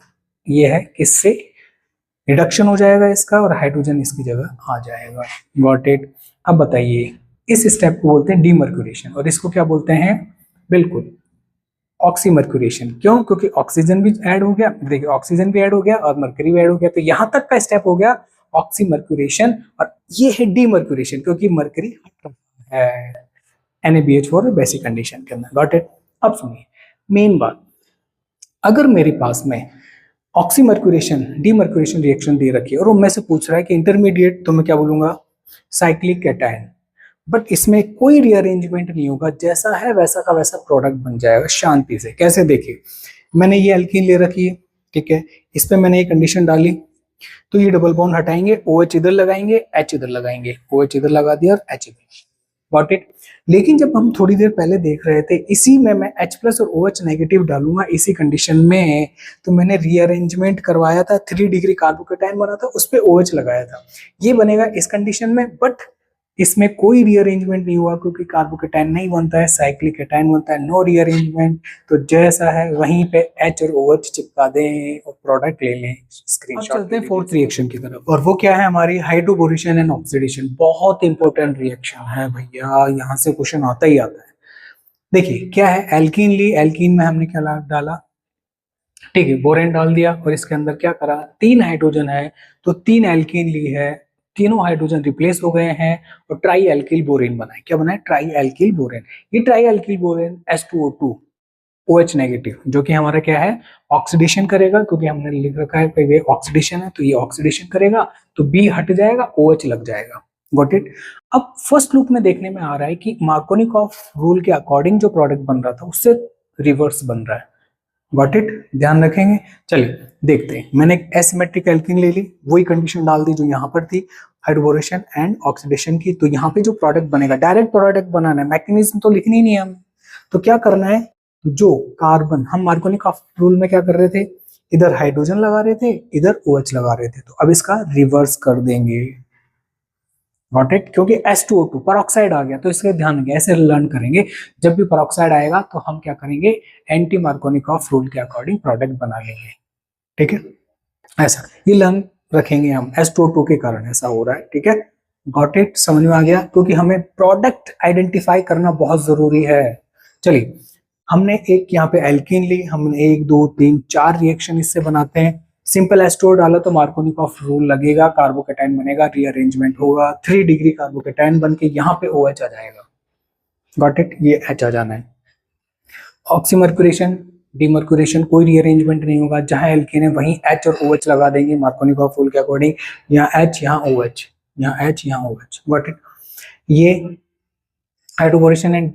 ये है, किससे रिडक्शन हो जाएगा इसका और हाइड्रोजन इसकी जगह आ जाएगा। Got it. अब बताइए इस स्टेप को बोलते हैं डीमर्क्यूरेशन और इसको क्या बोलते हैं, बिल्कुल ऑक्सीमर्क्यूरेशन। क्यों, क्योंकि ऑक्सीजन भी ऐड हो गया, देखिए ऑक्सीजन भी ऐड हो गया और मरकरी भी ऐड हो गया, तो यहां तक का स्टेप हो गया ऑक्सीमर्क्यूरेशन और ये है डीमर्क्यूरेशन क्योंकि मरकरी है NaBH4 बेसिक कंडीशन के अंदर। Got it. अब सुनिए मेन बात, अगर मेरे पास में ऑक्सीमर्क्यूरेशन डीमर्क्यूरेशन रिएक्शन दे रखी है और वो मैं से पूछ रहा है कि इंटरमीडिएट, तो मैं क्या बोलूंगा साइक्लिक कैटायन, बट इसमें कोई रीअरेंजमेंट नहीं होगा, जैसा है वैसा का वैसा प्रोडक्ट बन जाएगा शांति से। कैसे, देखिए मैंने ये एल्कीन ले रखी है, ठीक है, इस पे मैंने ये कंडीशन डाली, तो ये डबल बॉन्ड हटाएंगे, OH इधर लगाएंगे, H इधर लगाएंगे, OH इधर लगा दिया और H इधर। Got it. लेकिन जब हम थोड़ी देर पहले देख रहे थे, इसी में मैं H+ और OH नेगेटिव डालूंगा इसी कंडीशन में, तो मैंने रीअरेंजमेंट करवाया था, 3 डिग्री कार्बोकेटाइन बना था, उस पे OH लगाया था, ये बनेगा इस कंडीशन में, बट इसमें कोई रीअरेंजमेंट नहीं हुआ क्योंकि कार्बोकेटाइन नहीं बनता है, साइक्लिक कैटायन बनता है, नो रीअरेंजमेंट, तो जैसा है वहीं पे H और OH चिपका दें और प्रोडक्ट ले लें, स्क्रीनशॉट। चलते हैं फोर्थ रिएक्शन की तरफ, और वो क्या है हमारी हाइड्रोबोरेशन एंड ऑक्सीडेशन। बहुत इंपॉर्टेंट रिएक्शन है भैया, यहाँ से क्वेश्चन आता ही आता है। देखिए क्या है, एल्कीन ली, एल्कीन में हमने क्या डाला, ठीक है, बोरेन डाल दिया और इसके अंदर क्या करा, 3 हाइड्रोजन है तो 3 एल्कीन ली है, तीनों हाइड्रोजन रिप्लेस हो गए हैं और ट्राई एल्किल बोरेन बनाए। क्या बनाए, ट्राई एल्किल बोरेन। ये try alkyl borane H2O2 OH negative, जो कि हमारा क्या है ऑक्सीडेशन करेगा, क्योंकि हमने लिख रखा है ये ऑक्सीडेशन है, तो ये ऑक्सीडेशन करेगा, तो B हट जाएगा, OH लग जाएगा। Got it. अब फर्स्ट लूप में देखने में आ रहा है कि मार्कोनिकॉफ रूल के अकॉर्डिंग जो प्रोडक्ट बन रहा था उससे रिवर्स बन रहा है। गॉट इट, ध्यान रखेंगे। चलिए देखते हैं, मैंने एक एसिमेट्रिक एल्कीन ले ली, वही कंडीशन डाल दी जो यहाँ पर थी, हाइड्रोबोरेशन एंड ऑक्सीडेशन की, तो यहाँ पे जो प्रोडक्ट बनेगा, डायरेक्ट प्रोडक्ट बनाना है, मैकेनिज्म तो लिखनी नहीं है हमें, तो क्या करना है, जो कार्बन हम मार्कोनिकॉफ रूल में क्या कर रहे थे, इधर हाइड्रोजन लगा रहे थे, इधर OH लगा रहे थे, तो अब इसका रिवर्स कर देंगे। गॉट इट, क्योंकि H2O2 परऑक्साइड आ गया, तो इसके ध्यान रखेंगे, ऐसे लर्न करेंगे, जब भी परऑक्साइड आएगा तो हम क्या करेंगे, एंटी मार्कोनिकॉफ रूल के अकॉर्डिंग प्रोडक्ट बना लेंगे, ठीक है, ऐसा ये लर्न रखेंगे हम, H2O2 के कारण ऐसा हो रहा है, ठीक है। गॉट इट, समझ में आ गया, क्योंकि हमें प्रोडक्ट आइडेंटिफाई करना बहुत जरूरी है। चलिए हमने एक यहाँ पे एल्कीन ली, हमने 1 2 3 4 रिएक्शन इससे बनाते हैं, सिंपल H2O डाला तो मार्कोनिकॉफ रूल लगेगा, कार्बोकेटाइन बनेगा, रीअरेंजमेंट होगा, 3 डिग्री कार्बोकेटाइन बन के यहाँ पे OH आ जाएगा। गॉट इट, ये H आ जाना है। ऑक्सीमर्क्यूरेशन डीमर्क्यूरेशन, कोई रीअरेंजमेंट नहीं होगा, जहां एल्कीन है वहीं H और OH लगा देंगे मार्कोनिकॉफ रूल के अकॉर्डिंग, यहाँ H यहाँ OH, यहाँ H यहाँ OH। Got it. ये हाइड्रोबोरेशन एंड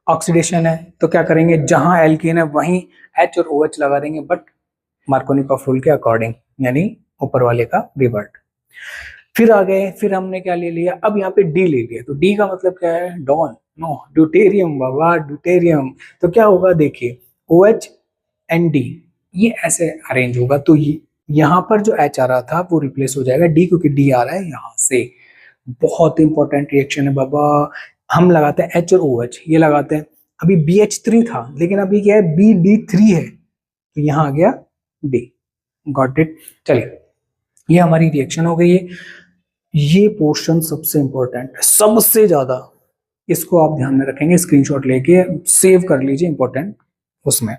ऑक्सीडेशन है, तो क्या करेंगे, जहां एल्कीन है वहीं H और OH लगा देंगे, बट मार्कोनिकॉफ रूल के अकॉर्डिंग, यानी ऊपर वाले का रिवर्ट। फिर आ गए, फिर हमने क्या ले लिया, अब यहाँ पे D ले लिया, तो D का मतलब क्या है, डॉन, नो, ड्यूटेरियम बाबा, ड्यूटेरियम। तो क्या होगा, देखिए OH एंड D ये ऐसे अरेंज होगा, तो यहाँ पर जो H आ रहा था वो रिप्लेस हो जाएगा D, क्योंकि D आ रहा है यहाँ से। बहुत इंपॉर्टेंट रिएक्शन है बाबा, हम लगाते हैं H और OH, ये लगाते हैं, अभी BH3 था लेकिन अभी क्या है BD3 है, तो यहाँ आ गया D। Got it. चलिए ये हमारी रिएक्शन हो गई है, ये पोर्शन सबसे इंपॉर्टेंट है, सबसे ज्यादा। इसको आप ध्यान में रखेंगे, स्क्रीनशॉट लेके सेव कर लीजिए इंपॉर्टेंट उसमें,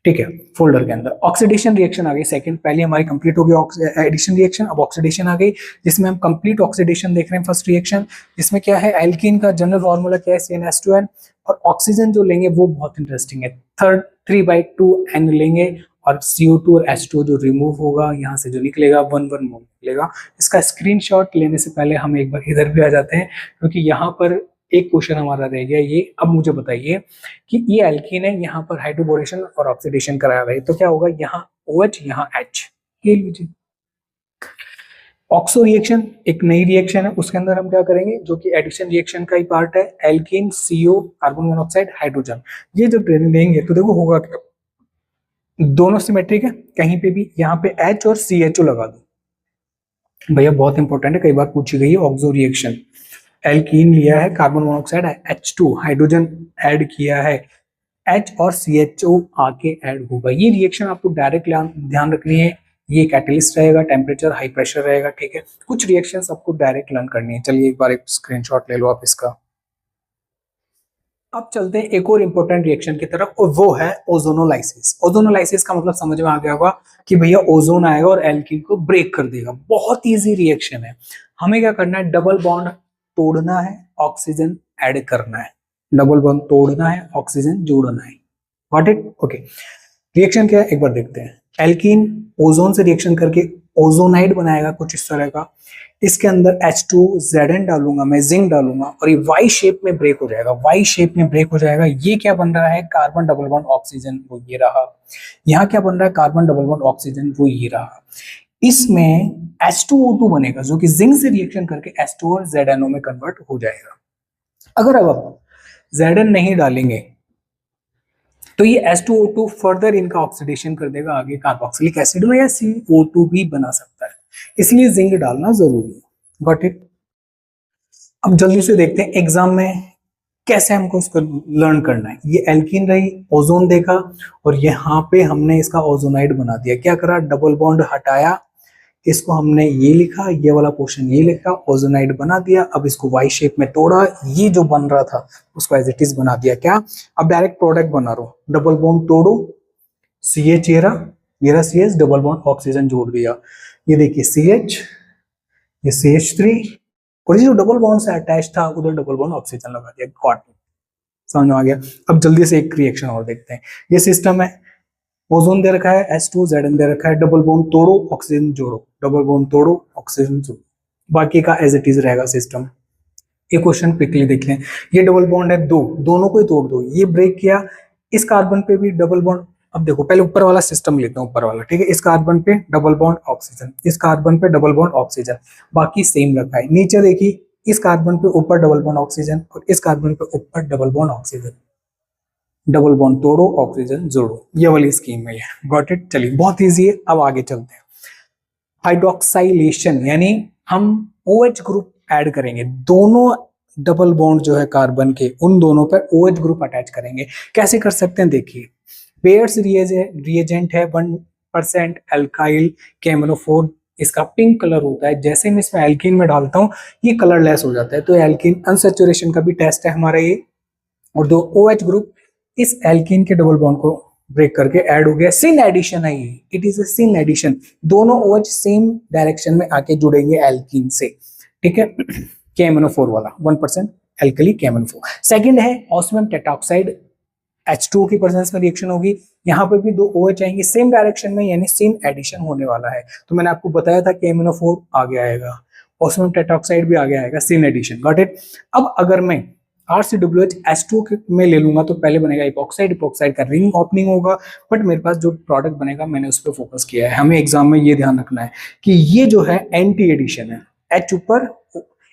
ठीक है, फोल्डर के अंदर। ऑक्सीडेशन रिएक्शन आ गई सेकंड, पहले हमारी कंप्लीट हो गई एडिशन रिएक्शन, अब ऑक्सीडेशन आ गई, जिसमें हम कंप्लीट ऑक्सीडेशन देख रहे हैं। फर्स्ट रिएक्शन जिसमें क्या है, एल्कीन का जनरल फार्मूला क्या है, CnH2n, और ऑक्सीजन जो लेंगे वो बहुत इंटरेस्टिंग है, 3/2n लेंगे, और CO2 और H2 जो रिमूव होगा यहाँ से जो निकलेगा 1 मोल निकलेगा। इसका स्क्रीनशॉट लेने से पहले हम एक बार इधर भी आ जाते हैं, क्योंकि यहाँ पर एक क्वेश्चन हमारा रह गया ये। अब मुझे बताइए कि ये एल्कीन है, यहाँ पर हाइड्रोबोरेशन और ऑक्सीडेशन कराया हुआ है, तो क्या होगा, यहाँ OH यहाँ H, ये लीजिए। ऑक्सो रिएक्शन एक नई रिएक्शन है, उसके अंदर हम क्या करेंगे, जो कि एडिशन रिएक्शन का ही पार्ट है, alkene CO carbon monoxide hydrogen. ये जब ट्रेनिंग लेंगे तो देखो होगा क्या, दोनों सिमेट्रिक है, कहीं पे भी यहाँ पे H और CHO लगा दो भैया, बहुत इंपॉर्टेंट है, कई बार पूछी गई है। ऑक्सो रिएक्शन, एल्कीन लिया है, carbon monoxide H2 hydrogen add किया है, H और CHO आके ऐड होगा। ये रिएक्शन आपको डायरेक्ट ध्यान रखनी है, ये कैटलिस्ट रहेगा, टेम्परेचर हाई प्रेशर रहेगा, ठीक है। कुछ रिएक्शंस आपको डायरेक्ट लर्न करनी है। चलिए एक बार एक स्क्रीनशॉट ले लो आप इसका। अब चलते हैं एक और इंपॉर्टेंट रिएक्शन की तरफ, और वो है ओजोनोलाइसिस। ओजोनोलाइसिस का मतलब समझ में आ गया होगा कि भैया ओजोन आएगा और एल्कीन को ब्रेक कर देगा। बहुत इजी रिएक्शन है, हमें क्या करना है, डबल बॉन्ड तोड़ना है, ऑक्सीजन ऐड करना है, डबल बॉन्ड तोड़ना है, ऑक्सीजन जोड़ना है। Got it, okay. रिएक्शन क्या है एक बार देखते हैं। एल्कीन ओजोन से रिएक्शन करके ओजोनाइड बनाएगा कुछ इस तरह का, इसके अंदर H2Zn डालूंगा मैं, जिंक डालूंगा, और ये वाई शेप में ब्रेक हो जाएगा, वाई शेप में ब्रेक हो जाएगा। ये क्या बन रहा है, कार्बन डबल बॉन्ड ऑक्सीजन, वो ये रहा। यहाँ क्या बन रहा है, कार्बन डबल बॉन्ड ऑक्सीजन, वो ये रहा। इसमें H2O2 बनेगा, जो कि जिंक से रिएक्शन करके H2 और ZnO में कन्वर्ट हो जाएगा। अगर अब आप Zn नहीं डालेंगे तो ये H2O2 फर्दर इनका ऑक्सीडेशन कर देगा, आगे कार्बोक्सिलिक एसिड में या CO2 भी बना सकता है, इसलिए जिंक डालना जरूरी है। Got it. अब जल्दी से देखते हैं एग्जाम में कैसे हमको उसको लर्न करना है। ये एल्कीन रही, ओजोन देखा, और यहाँ पे हमने इसका ओजोनाइड बना दिया। क्या करा, डबल बॉन्ड हटाया, इसको हमने ये लिखा, ये वाला पोर्शन ये लिखा, ओजोनाइड बना दिया। अब इसको वाई शेप में तोड़ा, ये जो बन रहा था उसको एज इट इज बना दिया। क्या, अब डायरेक्ट प्रोडक्ट बना रहा हूं, डबल बॉन्ड तोड़ो, CH ये रहा CH, डबल बॉन्ड ऑक्सीजन जोड़ दिया, ये देखिए CH, ये CH3, और ये जो डबल बॉन्ड से अटैच था उधर डबल बॉन्ड ऑक्सीजन लगा दिया। गॉट, समझ में आ गया। अब जल्दी से एक रिएक्शन और देखते हैं। ये सिस्टम है, ओजोन दे रखा है, H2Zn दे रखा है, डबल बॉन्ड तोड़ो, ऑक्सीजन जोड़ो, डबल बॉन्ड तोड़ो, ऑक्सीजन जोड़ो, बाकी का एज इट इज रहेगा सिस्टम। ये क्वेश्चन क्विकली देख लें। ये डबल बॉन्ड है दो, दोनों को ही तोड़ दो, ये ब्रेक किया, इस कार्बन पे भी डबल बॉन्ड। अब देखो पहले ऊपर वाला सिस्टम लेते हैं, ऊपर वाला, ठीक है। इस कार्बन पे डबल बॉन्ड ऑक्सीजन, इस कार्बन पे डबल बॉन्ड ऑक्सीजन, बाकी सेम रखा है। नीचे देखिए, इस कार्बन पे ऊपर डबल बॉन्ड ऑक्सीजन, और इस कार्बन पे ऊपर double bond oxygen, double bond तोड़ो, ऑक्सीजन जोड़ो, ये वाली स्कीम है ये। Got it. चलिए बहुत इजी है, अब आगे चलते हैं। हाइड्रोक्साइलेशन, यानी हम OH ग्रुप ऐड करेंगे, दोनों डबल बॉन्ड जो है कार्बन के, उन दोनों पर OH ग्रुप अटैच करेंगे। कैसे कर सकते हैं देखिए, पेयर्स रिएजेंट है 1% अल्काइल KMnO4, इसका पिंक कलर होता है। जैसे मैं इसमें एल्कीन में डालता हूँ ये कलरलेस हो जाता है, तो एल्कीन अनसैचुरेशन का भी टेस्ट है हमारा ये। और दो OH ग्रुप इस एल्कीन के डबल बॉन्ड को ब्रेक करके ऐड हो गया। सिन एडिशन है ये, it is a syn addition, दोनों OH सेम डायरेक्शन में आके जुड़ेंगे एल्कीन से, ठीक है। KMnO4 वाला 1% एल्कली KMnO4। सेकंड है ऑस्मियम टेट्राऑक्साइड, H2O की प्रेजेंस में रिएक्शन होगी, यहाँ पे भी दो OH आएंगे सेम डायरेक्शन में, यानी सिन एडिशन होने वाला है। तो मैंने आपको बताया था KMnO4 आगे आएगा, ऑस्मियम टेट्राऑक्साइड भी आगे आएगा, सिन एडिशन। Got it. अब अगर मैं RCOOH H2O में ले लूंगा तो पहले बनेगा इपॉक्साइड, इपॉक्साइड का रिंग ओपनिंग होगा, बट मेरे पास जो प्रोडक्ट बनेगा मैंने उस पर फोकस किया है। हमें एग्जाम में ये ध्यान रखना है कि ये जो है एंटी एडिशन है, H ऊपर,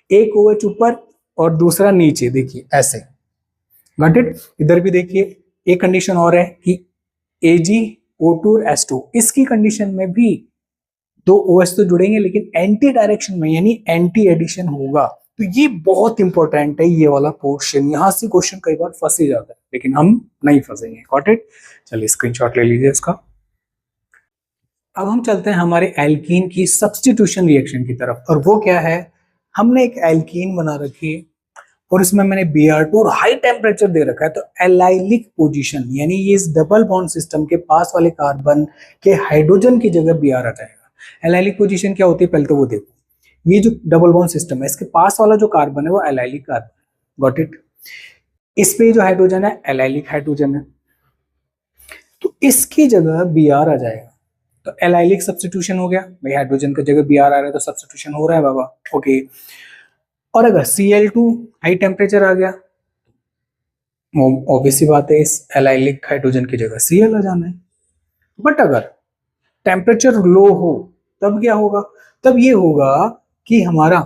एक OH ऊपर और दूसरा नीचे, देखिए ऐसे। Got it. इधर भी देखिए एक कंडीशन और है कि AgO2 और H2, इसकी कंडीशन में भी दो OH तो जुड़ेंगे लेकिन एंटी डायरेक्शन में, यानी एंटी एडिशन होगा। तो ये बहुत इंपॉर्टेंट है ये वाला पोर्शन, यहां से क्वेश्चन कई बार फंस ही जाता है, लेकिन हम नहीं फंसेंगे। Got it. चलिए स्क्रीनशॉट ले लीजिए इसका। अब हम चलते हैं हमारे एल्कीन की सब्स्टिट्यूशन रिएक्शन की तरफ, और वो क्या है, हमने एक एल्कीन बना रखी है और इसमें मैंने Br2 और हाई टेम्परेचर दे रखा है, तो एलाइलिक पोजीशन यानी ये इस डबल बॉन्ड सिस्टम के पास वाले कार्बन के हाइड्रोजन की जगह Br आ जाएगा। एलाइलिक पोजीशन क्या होती है पहले तो वो देखो, ये जो डबल बॉन्ड सिस्टम है इसके पास वाला जो कार्बन है वो एलाइलिक कार्बन, गॉट इट। इस पे जो हाइड्रोजन है एलाइलिक हाइड्रोजन है, तो इसकी जगह Br आ जाएगा। तो एलाइलिक सब्स्टिट्यूशन हो गया भाई, हाइड्रोजन की जगह Br आ रहा है तो सब्स्टिट्यूशन हो रहा है बाबा, ओके। और अगर Cl2 हाई टेम्परेचर आ गया, ऑब्वियस सी बात है इस एलाइलिक हाइड्रोजन की जगह Cl आ जाना है। बट अगर टेम्परेचर लो हो तब क्या होगा, तब ये होगा कि हमारा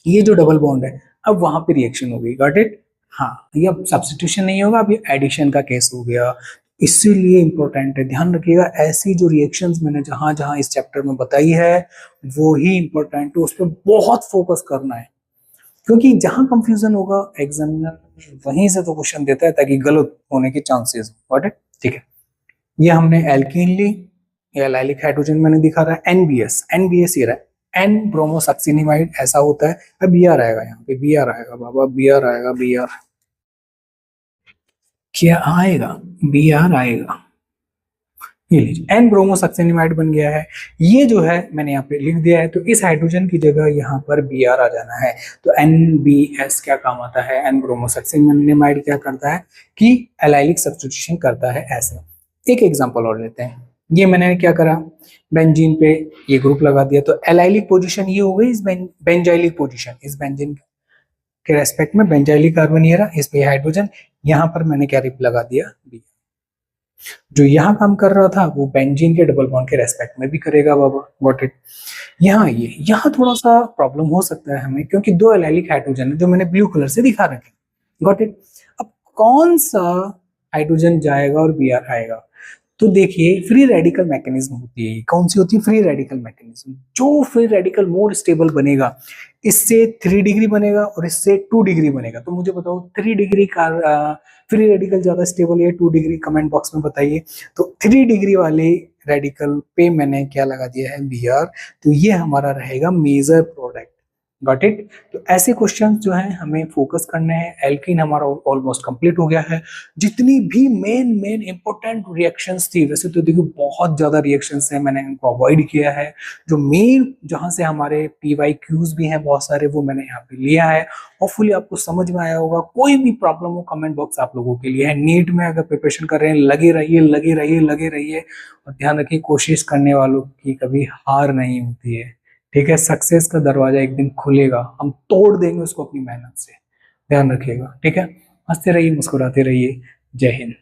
ये जो डबल बॉन्ड है अब वहां पे रिएक्शन हो गई, गॉट इट। हाँ, ये अब सब्स्टिट्यूशन नहीं होगा, अब ये एडिशन का केस हो गया। इसीलिए इंपॉर्टेंट है, ध्यान रखिएगा ऐसी जो रिएक्शंस मैंने जहां जहां इस चैप्टर में बताई है वो ही इंपॉर्टेंट है, उस पर बहुत फोकस करना है, क्योंकि जहां कंफ्यूजन होगा एग्जामिनर वहीं से तो क्वेश्चन देता है ताकि गलत होने के चांसेस हो, गॉट इट। ठीक है, ये हमने एल्कीन ली, ये एलाइलिक हाइड्रोजन मैंने दिखा रहा है, एनबीएस, एनबीएस ये रहा है एन ब्रोमोसक्सिनिमाइड, ऐसा होता है। अब Br आएगा, यहाँ पे Br आएगा बाबा, Br आएगा, Br क्या आएगा, Br आएगा। ये लीजिए एन ब्रोमोसक्सिनिमाइड बन गया है। ये जो है मैंने यहाँ पे लिख दिया है, तो इस हाइड्रोजन की जगह यहाँ पर Br आ जाना है। तो NBS क्या काम आता है, एन ब्रोमोसक्सिनिमाइड क्या करता है कि एलाइलिक सब्स्टिट्यूशन करता है। ऐसे एक एग्जांपल और लेते हैं, ये मैंने क्या करा, बेंजीन पे ये ग्रुप लगा दिया, तो एलाइलिक पोजीशन ये हो गई इस बेंजाइलिक पोजीशन, इस बेंजीन के रेस्पेक्ट में बेंजाइलिक कार्बन ये रहा, इस पे हाइड्रोजन, यहाँ पर मैंने क्या रिप लगा दिया Br। जो यहाँ काम कर रहा था वो बेंजीन के डबल बॉन्ड के रेस्पेक्ट में भी करेगा बाबा, गॉट इट। यहाँ थोड़ा सा प्रॉब्लम हो सकता है हमें, क्योंकि दो एलाइलिक हाइड्रोजन है जो मैंने ब्लू कलर से दिखा रखे, गॉट इट। अब कौन सा हाइड्रोजन जाएगा और Br आएगा, तो देखिए फ्री रेडिकल मैकेनिज्म होती है, कौन सी होती है, फ्री रेडिकल मैकेनिज्म। जो फ्री रेडिकल मोर स्टेबल बनेगा, इससे 3 डिग्री बनेगा और इससे 2 डिग्री बनेगा, तो मुझे बताओ 3 डिग्री का फ्री रेडिकल ज्यादा स्टेबल है, 2 डिग्री कमेंट बॉक्स में बताइए। तो 3 डिग्री वाले रेडिकल पे मैंने क्या लगा दिया है, Br, तो ये हमारा रहेगा मेजर प्रोडक्ट, गॉट इट। तो ऐसे क्वेश्चंस जो हैं हमें फोकस करने हैं। एल्कीन हमारा ऑलमोस्ट कंप्लीट हो गया है। जितनी भी मेन इंपॉर्टेंट रिएक्शंस थी, वैसे तो देखो बहुत ज्यादा रिएक्शंस हैं, मैंने इनको अवॉइड किया है। जो मेन जहां से हमारे PYQs भी हैं बहुत सारे, वो मैंने यहाँ पे लिया है। होपफुली आपको समझ में आया होगा। कोई भी प्रॉब्लम हो कमेंट बॉक्स आप लोगों के लिए है। नीट में अगर प्रिपरेशन कर रहे हैं लगे रहिए, लगे रहिए, लगे रहिए, और ध्यान रखिए कोशिश करने वालों की कभी हार नहीं होती है, ठीक है। सक्सेस का दरवाजा एक दिन खुलेगा, हम तोड़ देंगे उसको अपनी मेहनत से, ध्यान रखिएगा, ठीक है। हंसते रहिए, मुस्कुराते रहिए। जय हिंद।